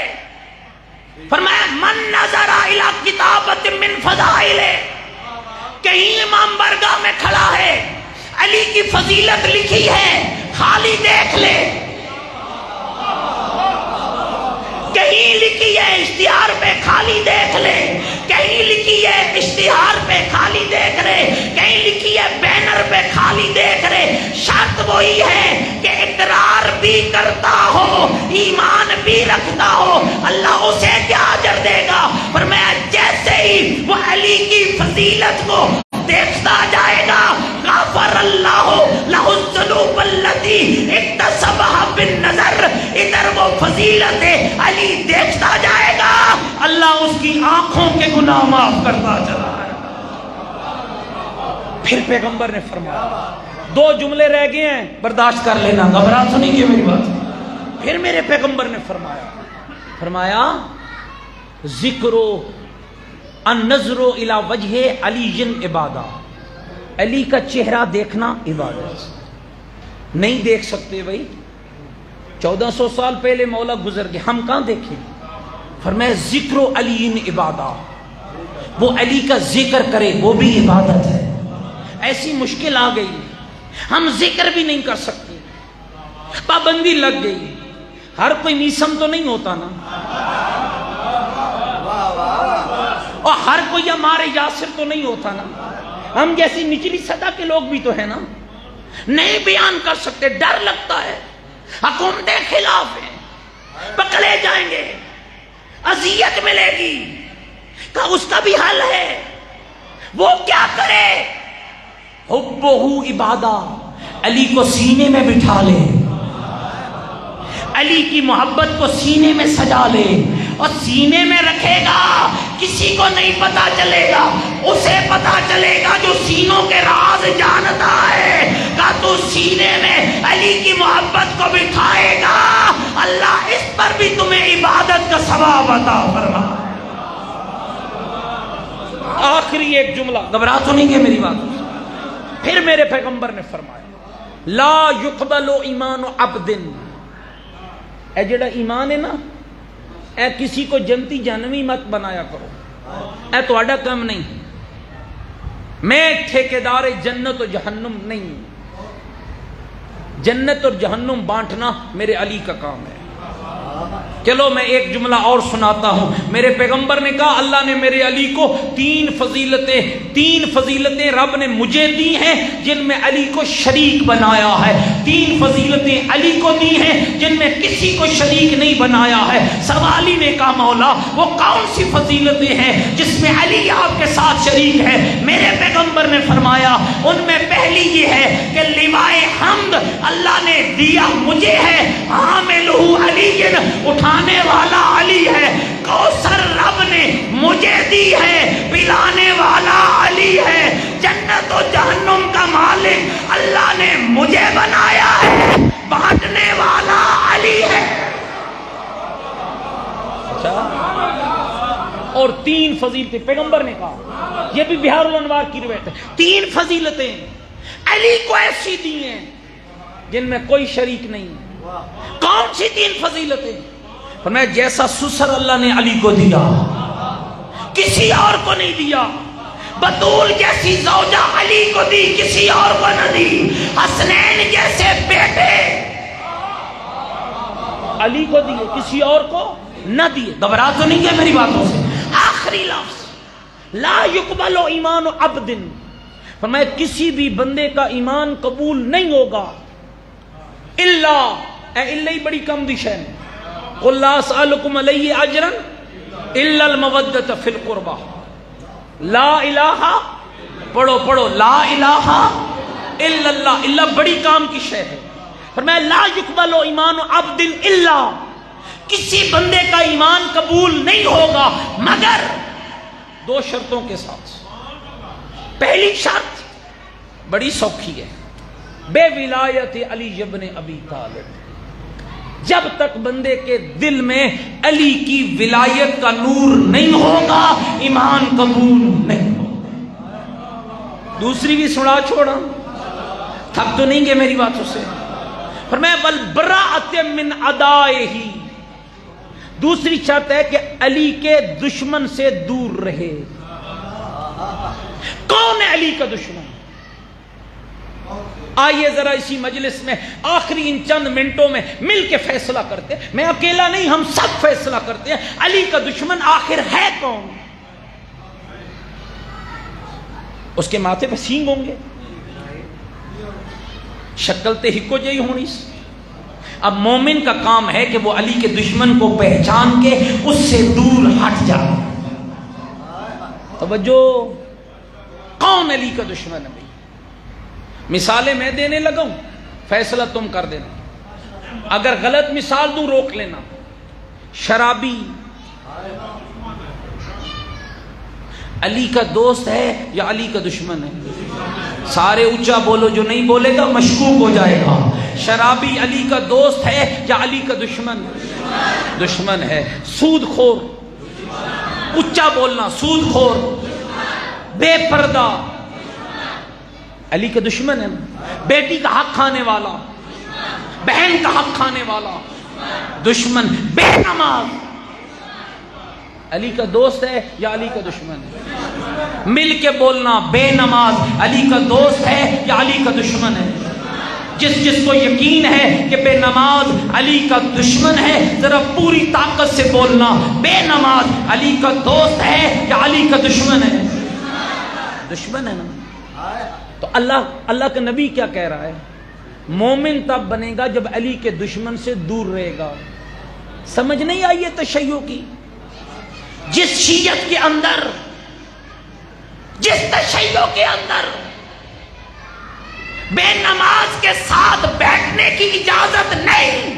فرمایا من نظر الی کتابۃ من فضائل، کہیں امام برگاہ میں کھڑا ہے، علی کی فضیلت لکھی ہے، خالی دیکھ لے، کہیں لکھی ہے اشتہار پہ، خالی دیکھ لے، کہیں لکھی ہے اشتہار پہ، خالی دیکھ لے، کہیں لکھی ہے بینر پہ، خالی دیکھ لے۔ شرط وہی ہے کہ اقرار بھی کرتا ہو، ایمان بھی رکھتا ہو، اللہ اسے کیا اجر دے گا؟ فرمایا جیسے ہی وہ علی کی فضیلت کو دیکھتا جائے گا، غفر اللہ لہ الذنوب التی اکتسبها بالنظر، ادھر وہ فضیلت علی دیکھتا جائے گا، اللہ اس کی آنکھوں کے گناہ معاف کرتا چلا ہے۔ پھر پیغمبر نے فرمایا، دو جملے رہ گئے ہیں، برداشت کر لینا، گھبرا تو نہیں گے میری بات۔ پھر میرے پیغمبر نے فرمایا ذکر النظر الی وجہ علی عبادہ، علی کا چہرہ دیکھنا عبادت۔ نہیں دیکھ سکتے بھائی، 1400 سال پہلے مولا گزر گئے، ہم کہاں دیکھیں؟ فرمایا ذکر علی عبادہ، وہ علی کا ذکر کرے وہ بھی عبادت ہے۔ ایسی مشکل آ گئی، ہم ذکر بھی نہیں کر سکتے، پابندی لگ گئی۔ ہر کوئی میسم تو نہیں ہوتا نا، اور ہر کوئی ہمارے یاسر تو نہیں ہوتا نا، ہم جیسی نچلی سطح کے لوگ بھی تو ہیں نا، نہیں بیان کر سکتے، ڈر لگتا ہے، حکومتیں خلاف ہیں، پکڑے جائیں گے، اذیت ملے گی، کہ اس کا بھی حل ہے، وہ کیا کرے؟ حبہ عبادہ، علی کو سینے میں بٹھا لے، علی کی محبت کو سینے میں سجا لے، اور سینے میں رکھے گا، کسی کو نہیں پتا چلے گا، اسے پتا چلے گا جو سینوں کے راز جانتا ہے، کہ تو سینے میں علی کی محبت کو بٹھائے گا، اللہ اس پر بھی تمہیں عبادت کا ثواب عطا فرمائے۔ آخری ایک جملہ، گھبرا تو نہیں گے میری بات؟ پھر میرے پیغمبر نے فرمایا لا یقبل ایمان عبد، اے جڑا ایمان ہے نا، اے کسی کو جنتی جہنمی مت بنایا کرو، اے تہاڈا کام نہیں، میں ٹھیکیدار جنت و جہنم نہیں، جنت اور جہنم بانٹنا میرے علی کا کام ہے۔ چلو میں ایک جملہ اور سناتا ہوں۔ میرے پیغمبر نے کہا اللہ نے میرے علی کو تین فضیلتیں رب نے مجھے دی ہیں جن میں علی کو شریک بنایا ہے، تین فضیلتیں علی کو دی ہیں جن میں کسی کو شریک نہیں بنایا ہے۔ سوال ہی نے کہا مولا وہ کون سی فضیلتیں ہیں جس میں علی آپ کے ساتھ شریک ہے؟ میرے پیغمبر نے فرمایا ان میں پہلی یہ ہے کہ لوائے حمد اللہ نے دیا مجھے ہے، حاملہ علی، اٹھانے والا علی ہے، کوثر رب نے مجھے دی ہے، پلانے والا علی ہے، جنت و جہنم کا مالک اللہ نے مجھے بنایا ہے، بانٹنے والا علی ہے۔ اور تین فضیلتیں پیغمبر نے کہا، یہ بھی بہار الانوار کی روایت ہے، تین فضیلتیں علی کو ایسی دی ہیں جن میں کوئی شریک نہیں ہے۔ کون سی تین فضیلتیں؟ فرمایا جیسا سسر اللہ نے علی کو دیا کسی اور کو نہیں دیا، بطول جیسی زوجہ علی کو دی کسی اور کو نہ دی، حسنین جیسے بیٹے علی کو دیے کسی اور کو نہ دیے۔ گھبرا تو نہیں ہے میری باتوں سے؟ آخری لفظ لا یقبل ایمان عبد، فرمایا کسی بھی بندے کا ایمان قبول نہیں ہوگا الا، الا ہی بڑی کم دی شے ہے، قل لا اسألکم علیہ اجرا الا المودۃ فی القربہ، لا الہ پڑھو پڑھو لا الہ الا اللہ، اللہ بڑی کام کی شے ہے۔ فرمایا لا یقبل ایمان عبد الا، کسی بندے کا ایمان قبول نہیں ہوگا مگر دو شرطوں کے ساتھ۔ پہلی شرط بڑی سوکھی ہے، بے ولایت علی ابن ابی طالب، جب تک بندے کے دل میں علی کی ولایت کا نور نہیں ہوگا ایمان قبول نہیں ہوگا۔ دوسری بھی سنا چھوڑا، تھک تو نہیں گے میری باتوں سے؟ فرمایا والبراءۃ من اعدائہ، دوسری شرط ہے کہ علی کے دشمن سے دور رہے۔ کون ہے علی کا دشمن؟ آئیے ذرا اسی مجلس میں آخری ان چند منٹوں میں مل کے فیصلہ کرتے، میں اکیلا نہیں ہم سب فیصلہ کرتے ہیں علی کا دشمن آخر ہے کون؟ اس کے ماتھے پہ سینگ ہوں گے، شکل تے ہکو جئی ہونی۔ اب مومن کا کام ہے کہ وہ علی کے دشمن کو پہچان کے اس سے دور ہٹ جائے۔ توجہ، کون علی کا دشمن ہے؟ مثالیں میں دینے لگا ہوں، فیصلہ تم کر دینا، اگر غلط مثال دوں روک لینا۔ شرابی علی کا دوست ہے یا علی کا دشمن ہے؟ سارے اونچا بولو، جو نہیں بولے گا مشکوک ہو جائے گا۔ شرابی علی کا دوست ہے یا علی کا دشمن؟ دشمن ہے۔ سود خور، اونچا بولنا، سود خور، بے پردہ علی کا دشمن ہے۔ بیٹی کا حق کھانے والا، بہن کا حق کھانے والا دشمن۔ بے نماز علی کا دوست ہے یا علی کا دشمن ہے؟ مل کے بولنا، بے نماز علی کا دوست ہے یا علی کا دشمن ہے؟ جس کو یقین ہے کہ بے نماز علی کا دشمن ہے ذرا پوری طاقت سے بولنا، بے نماز علی کا دوست ہے یا علی کا دشمن ہے؟ دشمن ہے نا۔ تو اللہ کا نبی کیا کہہ رہا ہے؟ مومن تب بنے گا جب علی کے دشمن سے دور رہے گا۔ سمجھ نہیں آئی ہے تشیع کی؟ جس شیعت کے اندر، جس تشیع کے اندر بے نماز کے ساتھ بیٹھنے کی اجازت نہیں،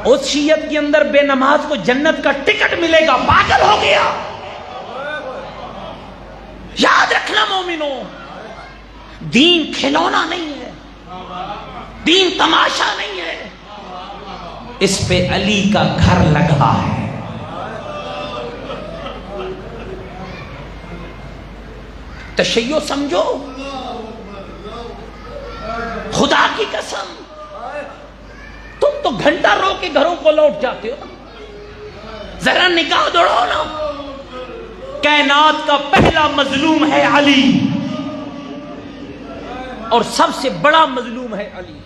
اس شیعت کے اندر بے نماز کو جنت کا ٹکٹ ملے گا۔ پاگل ہو گیا؟ یاد رکھنا مومنوں، دین کھلونا نہیں ہے، دین تماشا نہیں ہے، اس پہ علی کا گھر لگا ہے۔ تشیع سمجھو، خدا کی قسم تم تو گھنٹہ رو کے گھروں کو لوٹ جاتے ہو، ذرا نگاہ دوڑو نا۔ کائنات کا پہلا مظلوم ہے علی، اور سب سے بڑا مظلوم ہے علی۔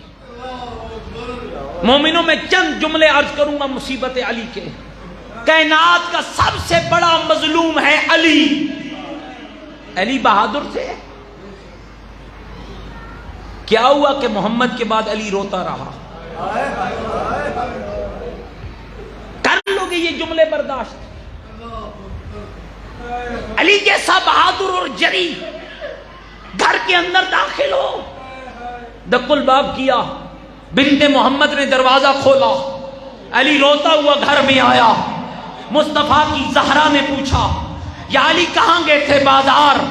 مومنوں میں چند جملے عرض کروں گا مصیبت علی کے۔ کائنات کا سب سے بڑا مظلوم ہے علی۔ علی بہادر تھے؟ کیا ہوا کہ محمد کے بعد علی روتا رہا؟ کر لو گے یہ جملے برداشت؟ علی جیسا بہادر اور جری گھر کے اندر داخل ہو، دق الباب کیا، بنت محمد نے دروازہ کھولا، علی روتا ہوا گھر میں آیا، مصطفیٰ کی زہرا نے پوچھا یا علی کہاں گئے تھے؟ بازار۔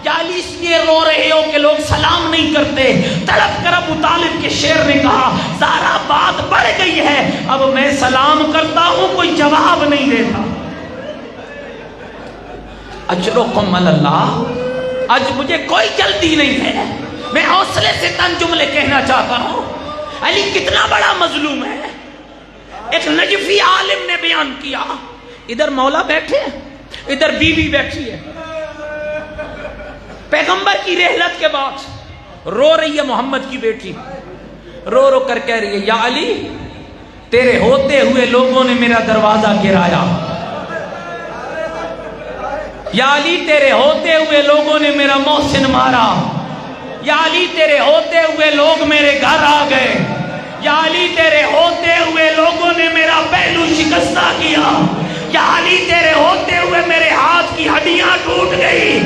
یا علی اس لیے رو رہے ہو کہ لوگ سلام نہیں کرتے؟ تڑپ کر ابو طالب کے شیر نے کہا زہرا بات بڑھ گئی ہے، اب میں سلام کرتا ہوں کوئی جواب نہیں دیتا۔ اجرکم اللہ، آج مجھے کوئی جلدی نہیں ہے، میں حوصلے سے تن جملے کہنا چاہتا ہوں. علی کتنا بڑا مظلوم ہے. ایک نجفی عالم نے بیان کیا، ادھر مولا بیٹھے ادھر بیوی بیٹھی ہے، پیغمبر کی رحلت کے بعد رو رہی ہے محمد کی بیٹی، رو رو کر کہہ رہی ہے یا علی تیرے ہوتے ہوئے لوگوں نے میرا دروازہ گرایا، یا علی تیرے ہوتے ہوئے لوگوں نے میرا محسن مارا، یا علی تیرے ہوتے ہوئے لوگ میرے گھر آ گئے، یا علی تیرے ہوتے ہوئے لوگوں نے میرا پہلو شکستہ کیا، یا علی تیرے ہوتے ہوئے میرے ہاتھ کی ہڈیاں ٹوٹ گئی.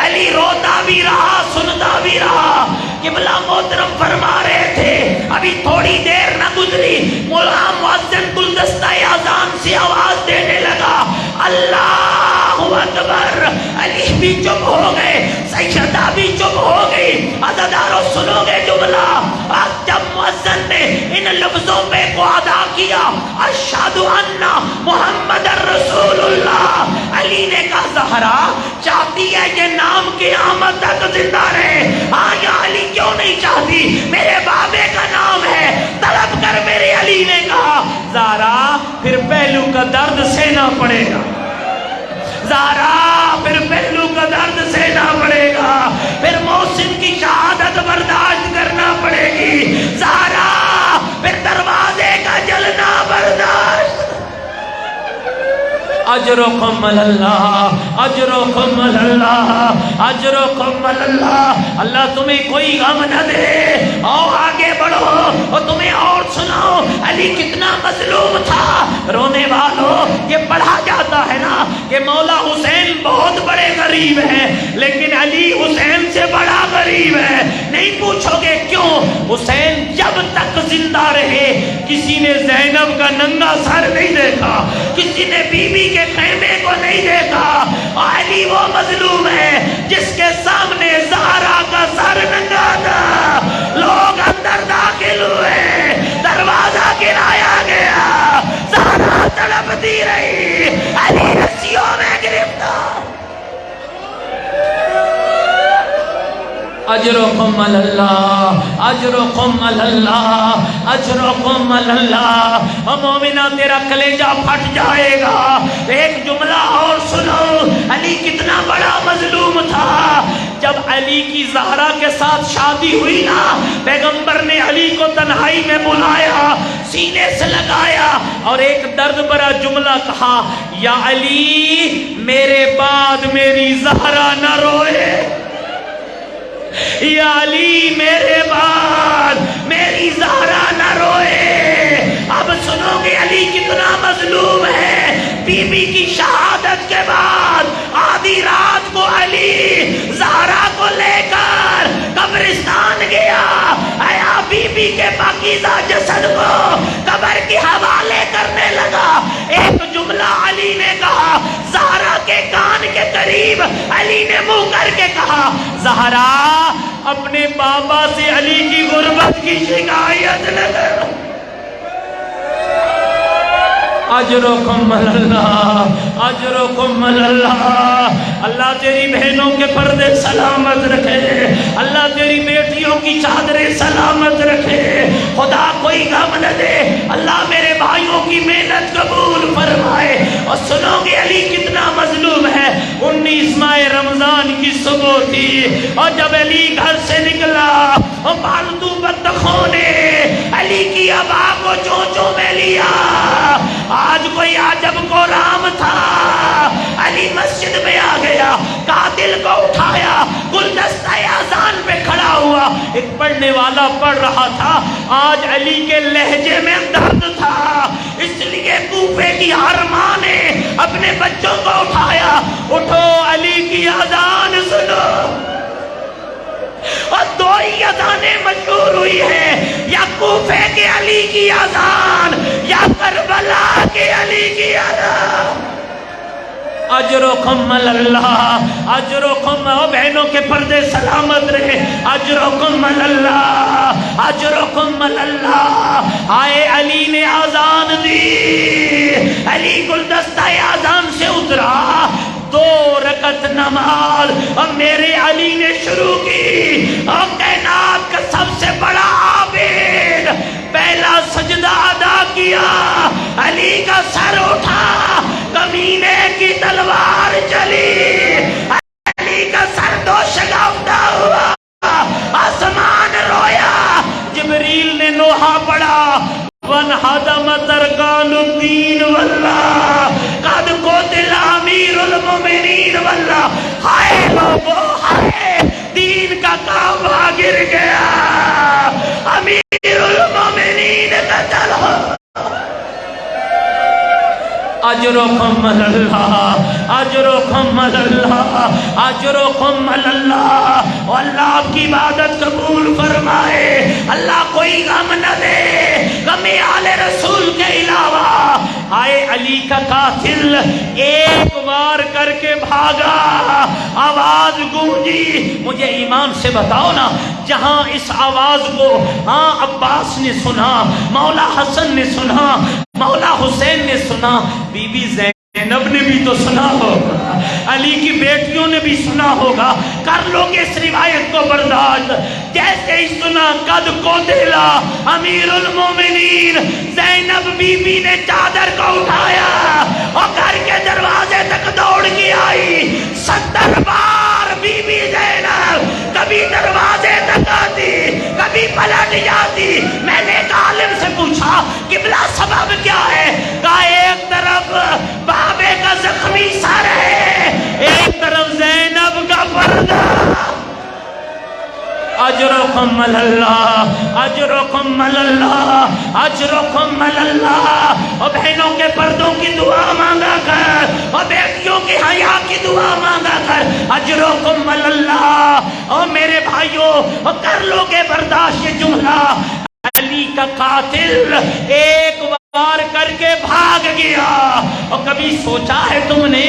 علی روتا بھی رہا سنتا بھی رہا. قبلہ محترم فرما رہے تھے ابھی تھوڑی دیر نہ گزری مولا مؤذن گلدستہ اذان سے آواز دینے لگا اللہ اکبر. علی بھی چپ ہو گئے، سیدہ بھی چپ ہو گئی. عزادارو سنو گے جملہ، جب مؤذن نے ان لفظوں پہ کو ادا کیا اشہد ان محمد رسول اللہ، علی نے کہا زہرا چاہتی ہے یہ نام قیامت تک زندہ رہے. آیا علی کیوں نہیں چاہتی؟ میرے بابے کا نام ہے، طلب کر. میرے علی نے کہا زہرا پھر پہلو کا درد سہنا پڑے گا، زہرا پھر پہلو کا درد سہنا پڑے گا، پھر محسن کی شہادت برداشت کرنا پڑے گی، زہرا پھر دروازے کا جلنا برداشت. اجرکم اللہ اجرکم اللہ اجرکم اللہ. اللہ تمہیں کوئی غم نہ دے، اور آگے بڑھو اور تمہیں اور سناؤ علی کتنا مظلوم تھا. رونے والوں یہ پڑھا جاتا ہے نا کہ مولا حسین بہت بڑے غریب ہیں، لیکن علی حسین سے بڑا غریب ہے. نہیں پوچھو گے کیوں؟ حسین جب تک زندہ رہے کسی نے زینب کا ننگا سر نہیں دیکھا، کسی نے بی بی کے خیمے کو نہیں دیکھا. علی وہ مظلوم ہے جس کے سامنے زہرا کا سر ننگا تھا. لوگ اندر داخل ہوئے، دروازہ گرایا گیا، زہرا تڑپتی رہی، علی رسیوں میں گرفتار. اجرکم اللہ اجرکم اللہ اجرکم اللہ. مومنہ تیرا کلیجہ پھٹ جائے گا. ایک جملہ اور سنو، علی کتنا بڑا مظلوم تھا. جب علی کی زہرا کے ساتھ شادی ہوئی نا، پیغمبر نے علی کو تنہائی میں بلایا، سینے سے لگایا اور ایک درد بھرا جملہ کہا یا علی میرے بعد میری زہرا نہ روئے، یا علی میرے بعد میری زہرا نہ روئے. اب سنو گے علی کتنا مظلوم ہے. بی بی کی شہادت کے بعد آدھی رات کو علی زہرا کو لے کر قبرستان گیا، آیا بی بی کے پاکیزہ جسد کو قبر کے حوالے کرنے لگا. ایک جملہ علی نے کہا زہرا کے کان کے قریب، علی نے منہ کر کے کہا زہرا اپنے بابا سے علی کی غربت کی شکایت نہ کر. اجرکم اللہ اجرکم اللہ. اللہ تیری بہنوں کے پردے سلامت رکھے، اللہ تیری بیٹیوں کی چادریں سلامت رکھے، خدا کوئی غم نہ دے. اللہ میرے بھائیوں کی محنت قبول فرمائے. اور سنو گے علی کتنا مظلوم ہے. 19 ماہ رمضان کی صبح تھی اور جب علی گھر سے نکلا اور پالتو بطخوں نے علی کی ابا کو چونچوں میں لیا. آج کوئی عجب کو رام تھا، علی مسجد میں آ گیا، قاتل کو اٹھایا، گلدستہ اذان پہ کھڑا ہوا. ایک پڑھنے والا پڑھ رہا تھا، آج علی کے لہجے میں درد تھا، اس لیے کوفے کی ہر ماں نے اپنے بچوں کو اٹھایا، اٹھو علی کی اذان سنو. اور دو ہی اذانیں مشہور ہوئی ہیں، یا کوفے کے علی کی اذان یا کربلا کے علی کی اذان. اجرکم اللہ اجرکم. بہنوں کے پردے سلامت رہے. اجرکم اللہ اجرکم اللہ. آئے علی نے آزان دی، علی گلدستہ آزان سے اترا، 2 رکعت نماز اور میرے علی نے شروع کی، اور کائنات کا سب سے بڑا عابد پہلا سجدہ ادا کیا، علی کا سر اٹھا، کمینے کی تلوار چلی، علی کا سر دوشگافتہ ہوا، آسمان رویا، جبریل نے نوحہ پڑھا، وَانْحَدَمَ تَرْكَانُ الدِّينِ وَاللَّهِ قَدْ قُتِلَ أَمِيرُ الْمُؤْمِنِينَ وَاللَّهِ ہائے لوگو ہائے، دین کا کعبہ گر گیا، امیر المومنین قتل ہو۔ اجرکم اللہ، اجرکم اللہ، اجرکم اللہ، اللہ آپ کی عبادت قبول فرمائے، اللہ کوئی غم نہ دے غم آل رسول کے علاوہ۔ آئے علی کا قاتل ایک وار کر کے بھاگا، آواز گونجی، مجھے ایمان سے بتاؤ نا، جہاں اس آواز کو عباس نے سنا، مولا حسن نے سنا، مولا حسین نے سنا، بی بی زینب نے بھی تو سنا ہوگا، علی کی بیٹیوں نے بھی سنا ہوگا، کر لو گے اس روایت کو برداشت۔ جیسے ہی سنا قد قتل امیر المومنین، زینب بی بی نے چادر کو اٹھایا اور گھر کے دروازے تک دوڑ کے آئی، 70 بار بی بی زینب کبھی دروازے تک آتی، کبھی پلٹ جاتی۔ میں نے ایک عالم سے پوچھا قبلہ سبب کیا ہے؟ کہا ایک طرف بابے کا زخمی سر ہے، ایک طرف زینب کا پردہ۔ اجرکم اللہ، اجرکم اللہ، اجرکم اللہ۔ اور بہنوں کے پردوں کی دعا مانگا کر، اور بیٹیوں کی حیا کی دعا مانگا کر، اجرکم اللہ۔ اور میرے بھائیوں کر لو گے برداشت یہ جملہ، علی کا قاتل ایک وار کر کے بھاگ گیا۔ اور کبھی سوچا ہے تم نے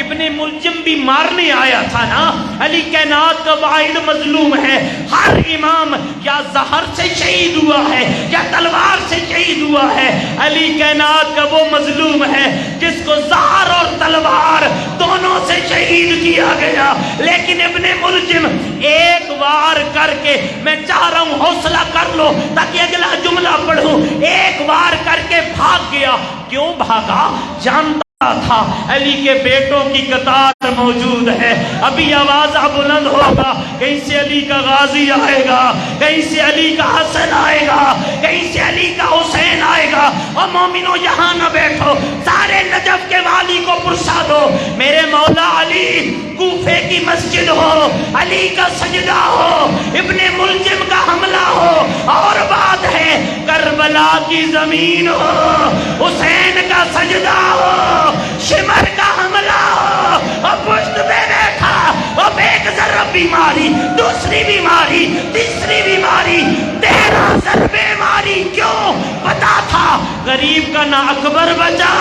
ابن ملجم بھی مارنے آیا تھا نا، علی کائنات کا واحد مظلوم ہے، ہر امام یا زہر سے شہید ہوا ہے یا تلوار سے شہید ہوا ہے، علی کائنات کا وہ مظلوم ہے جس کو زہر اور تلوار دونوں سے شہید کیا گیا، لیکن ابن ملجم ایک وار کر کے، میں چاہ رہا ہوں حوصلہ کر لو تاکہ اگلا جملہ پڑھوں، ایک وار کر کے بھاگ گیا۔ کیوں بھاگا؟ جانتا تھا علی کے بیٹوں کی قطار موجود ہے، ابھی آواز بلند ہوگا، کہیں سے علی کا غازی آئے گا، کہیں سے علی کا حسن آئے گا، کہیں سے علی کا حسین آئے گا۔ اور مومنوں یہاں نہ بیٹھو، سارے نجف کے والی کو پرسا دو، میرے مولا علی کوفے کی مسجد ہو، علی کا سجدہ ہو، ابن ملجم کا حملہ ہو، اور بات ہے کربلا کی زمین ہو، حسین کا سجدہ ہو، شمر کا حملہ ہو، اور پشت پہ بیٹھا، اور ایک ضرب بیماری، دوسری بیماری، تیسری بیماری، 13 ضربیں ماری۔ کیوں؟ پتا تھا غریب کا نہ اکبر بچا،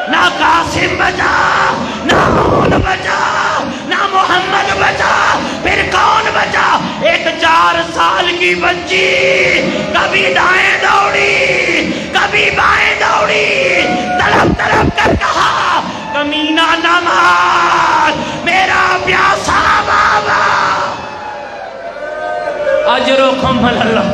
نہ قاسم بچا، نہ مون بچا، نہ محمد بچا، پھر کون بچا؟ ایک 4 سال کی بچی، کبھی دائیں دوڑی، کبھی بائیں دوڑی، تڑپ تڑپ کر کہا کمینہ نہ مار میرا پیاسا بابا۔ اجرکم اللہ۔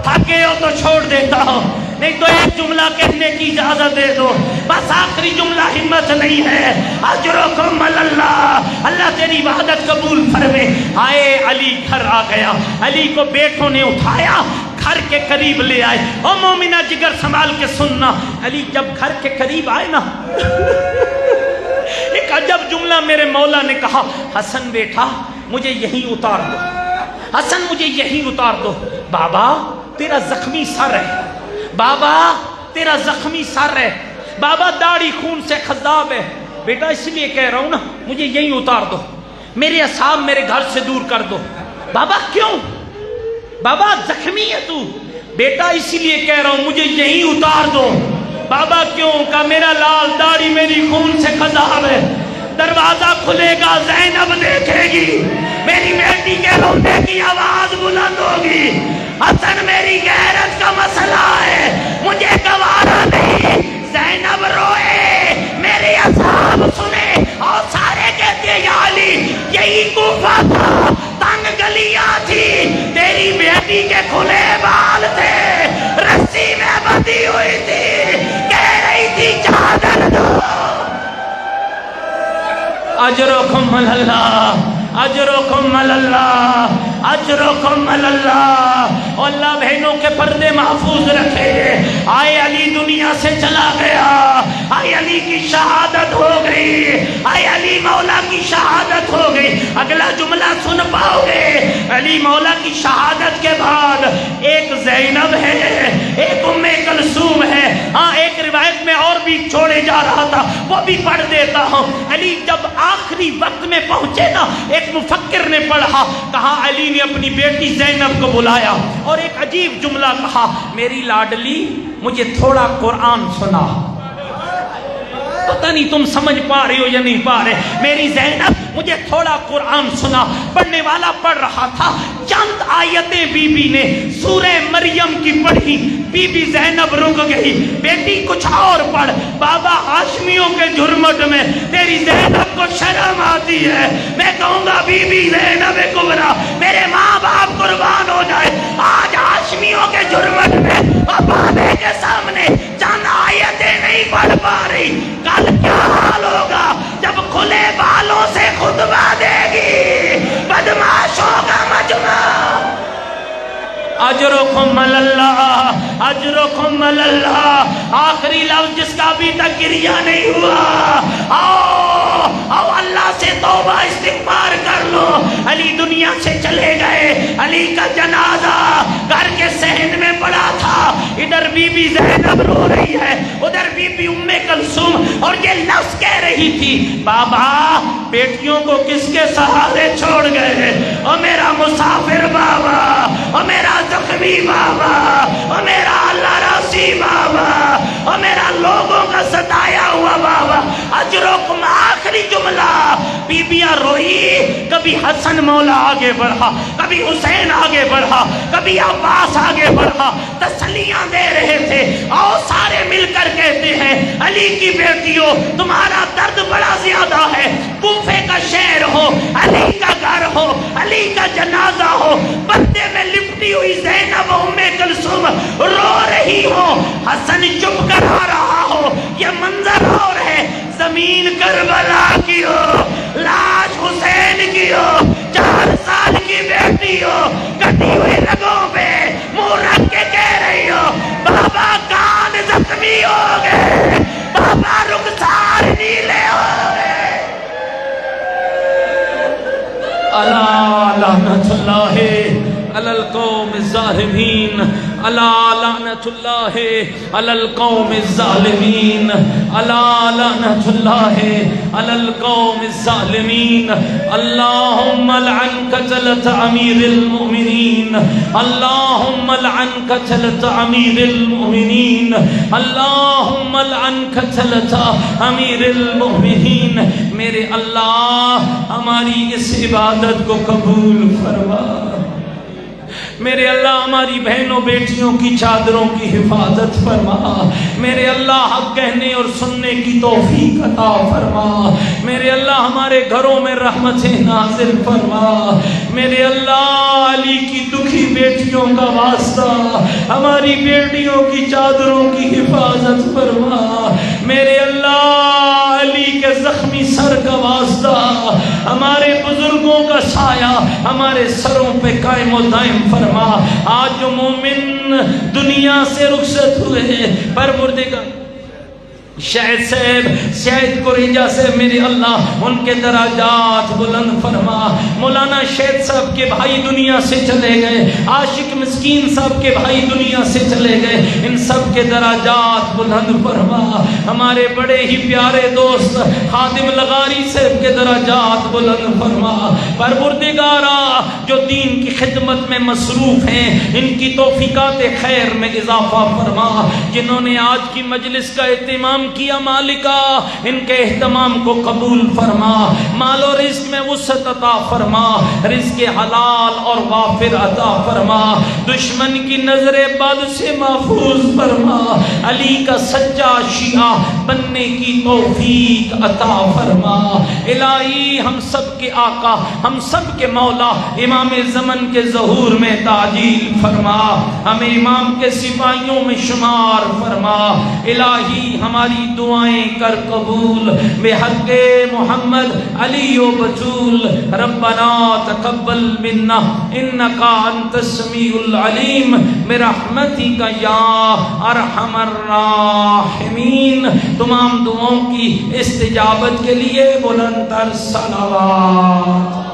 تھکے ہو تو چھوڑ دیتا ہوں، نہیں تو ایک جملہ کہنے کی اجازت دے دو، بس آخری جملہ، ہمت نہیں ہے۔ اجرکم اللہ، اللہ تیری عبادت قبول فرمے۔ آئے علی گھر آ گیا، علی کو بیٹوں نے اٹھایا، گھر کے قریب لے آئے۔ او مومنہ جگر سنبھال کے سننا، علی جب گھر کے قریب آئے نا ایک عجب جملہ میرے مولا نے کہا، حسن بیٹا مجھے یہیں اتار دو، حسن مجھے یہیں اتار دو۔ بابا تیرا زخمی سر ہے، بابا تیرا زخمی سر ہے، بابا داڑھی خون سے خضاب ہے، بیٹا اس لیے کہہ رہا ہوں نا مجھے یہیں اتار دو، میرے اصحاب میرے گھر سے دور کر دو۔ بابا کیوں؟ بابا زخمی ہے تو؟ بیٹا اسی لیے کہہ رہا ہوں مجھے یہیں اتار دو۔ بابا کیوں؟ کہ میرا لال داڑھی میری خون سے خضاب ہے، دروازہ کھلے گا زینب دیکھے گی، میری بیٹی کے رونے کی آواز بلند ہوگی، حسن میری غیرت کا مسئلہ ہے، مجھے گوارا نہیں زینب روئے، میرے اصحاب سنے اور کے کھلے بال تھے، رسی میں بندھی ہوئی تھی، کہہ رہی تھی چادر دو۔ اجرکم اللہ، اجرکم اللہ، اجرکم اللہ۔ اللہ بہنوں کے پردے محفوظ رکھے۔ آئے علی دنیا سے چلا گیا، آئے علی کی شہادت ہو گئی، آئے علی مولا کی شہادت ہو گئی۔ اگلا جملہ سن پاؤ گے، علی مولا کی شہادت کے بعد ایک زینب ہے، ایک ام کلثوم ہے، ہاں ایک روایت میں اور بھی چھوڑے جا رہا تھا، وہ بھی پڑھ دیتا ہوں۔ علی جب آخری وقت میں پہنچے نا، ایک مفکر نے پڑھا، کہا علی نے اپنی بیٹی زینب کو بلایا اور ایک عجیب جملہ کہا، میری لاڈلی مجھے تھوڑا قرآن سنا۔ پتہ نہیں تم سمجھ پا رہے ہو یا نہیں پا رہے، میری زینب مجھے تھوڑا قرآن سنا۔ پڑھنے والا پڑھ رہا تھا، چند آیتیں بی بی نے سورہ مریم کی پڑھی، بی بی زینب رک گئی، بیٹی کچھ اور پڑھ۔ بابا ہاشمیوں کے جھرمٹ میں تیری زینب کو شرم آتی ہے، میں کہوں گا بی بی زینب کبریٰ، میرے ماں باپ قربان ہو جائے، آج ہاشمیوں کے جھرمٹ میں بابے کے سامنے چند آیتیں نہیں پڑھ پا رہی، کل کیا حال ہوگا جب کھلے بالوں سے خطبہ دے گی بدماشوں کا مجمع۔ اجرکم اللہ، اجرکم اللہ۔ آخری لفظ جس کا ابھی تک گریہ نہیں ہوا، آؤ اللہ سے توبہ استغفار کر لو۔ علی دنیا سے چلے گئے، علی کا جنازہ گھر کے صحن میں پڑا تھا، ادھر بی بی زینب رو رہی ہے، ادھر بی بی ام کلثوم، اور یہ لفظ کہہ رہی تھی، بابا بیٹیوں کو کس کے سہارے چھوڑ گئے؟ او میرا مسافر بابا، او میرا زخمی بابا، او میرا اللہ راسی بابا، او میرا لوگوں کا ستایا ہوا بابا۔ اجرکم، آخری جملہ بیبیاں روئی، کبھی حسن مولا آگے بڑھا، کبھی حسین آگے بڑھا، کبھی عباس آگے بڑھا، تسلیاں دے رہے تھے۔ آؤ سارے مل کر کہتے ہیں، علی کی بیٹیوں تمہارا درد بڑا زیادہ ہے، کوفے کا شہر ہو، علی کا گھر ہو، علی کا جنازہ ہو، پردے میں لپٹی ہوئی زینب ام کلثوم رو رہی ہو، حسن چپ کر آ رہا ہو، یہ منظر اور ہے، زمین کربلا کی ہو، لاش حسین کی ہو، 4 سال کی بیٹی ہو، کٹی ہوئی رگوں پہ منہ رکھ کے کہہ رہی ہو، بابا کان زخمی ہو گئے، بابا رخسار نیلے ہو گئے۔ الا لعنت اللہ علی القوم الظالمین، الا لعنت اللہ علی القوم الظالمین، الا لعنت اللہ علی القوم الظالمین۔ اللہم لعن قتلۃ امیر المؤمنین، اللہم لعن قتلۃ امیر المؤمنین، اللہم لعن قتلۃ امیر المؤمنین۔ میرے اللہ ہماری اس عبادت کو قبول فرما، میرے اللہ ہماری بہنوں بیٹیوں کی چادروں کی حفاظت فرما، میرے اللہ حق کہنے اور سننے کی توفیق عطا فرما، میرے اللہ ہمارے گھروں میں رحمتیں نازل فرما، میرے اللہ علی کی دکھی بیٹیوں کا واسطہ ہماری بیٹیوں کی چادروں کی حفاظت فرما، میرے اللہ علی کے زخمی سر کا واسطہ ہمارے بزرگوں کا سایہ ہمارے سروں پہ قائم و دائم فرما۔ آج جو مومن دنیا سے رخصت ہوئے، پروردگار شاہد صاحب، شاہد قریجہ سے میرے اللہ ان کے درجات بلند فرما۔ مولانا شاہد صاحب کے بھائی دنیا سے چلے گئے، عاشق مسکین صاحب کے بھائی دنیا سے چلے گئے، ان سب کے درجات بلند فرما۔ ہمارے بڑے ہی پیارے دوست خادم لغاری صاحب کے درجات بلند فرما۔ پروردگارا جو دین کی خدمت میں مصروف ہیں، ان کی توفیقات خیر میں اضافہ فرما۔ جنہوں نے آج کی مجلس کا اہتمام کیا مالکا ان کے اہتمام کو قبول فرما، مال و رزق میں وسعت عطا فرما، رزق حلال اور وافر عطا فرما، دشمن کی نظر بد سے محفوظ فرما، علی کا سچا شیعہ بننے کی توفیق عطا فرما۔ الہی ہم سب کے آقا، ہم سب کے مولا امام زمن کے ظہور میں تعجیل فرما، ہمیں امام کے سپاہیوں میں شمار فرما۔ الہی ہماری دعائیں کر قبول بحق محمد علی و بطول۔ ربنا تقبل منا انکا انت السمیع العلیم برحمتک یا ارحم الراحمین۔ تمام دعاؤں کی استجابت کے لیے بلند تر صلوات۔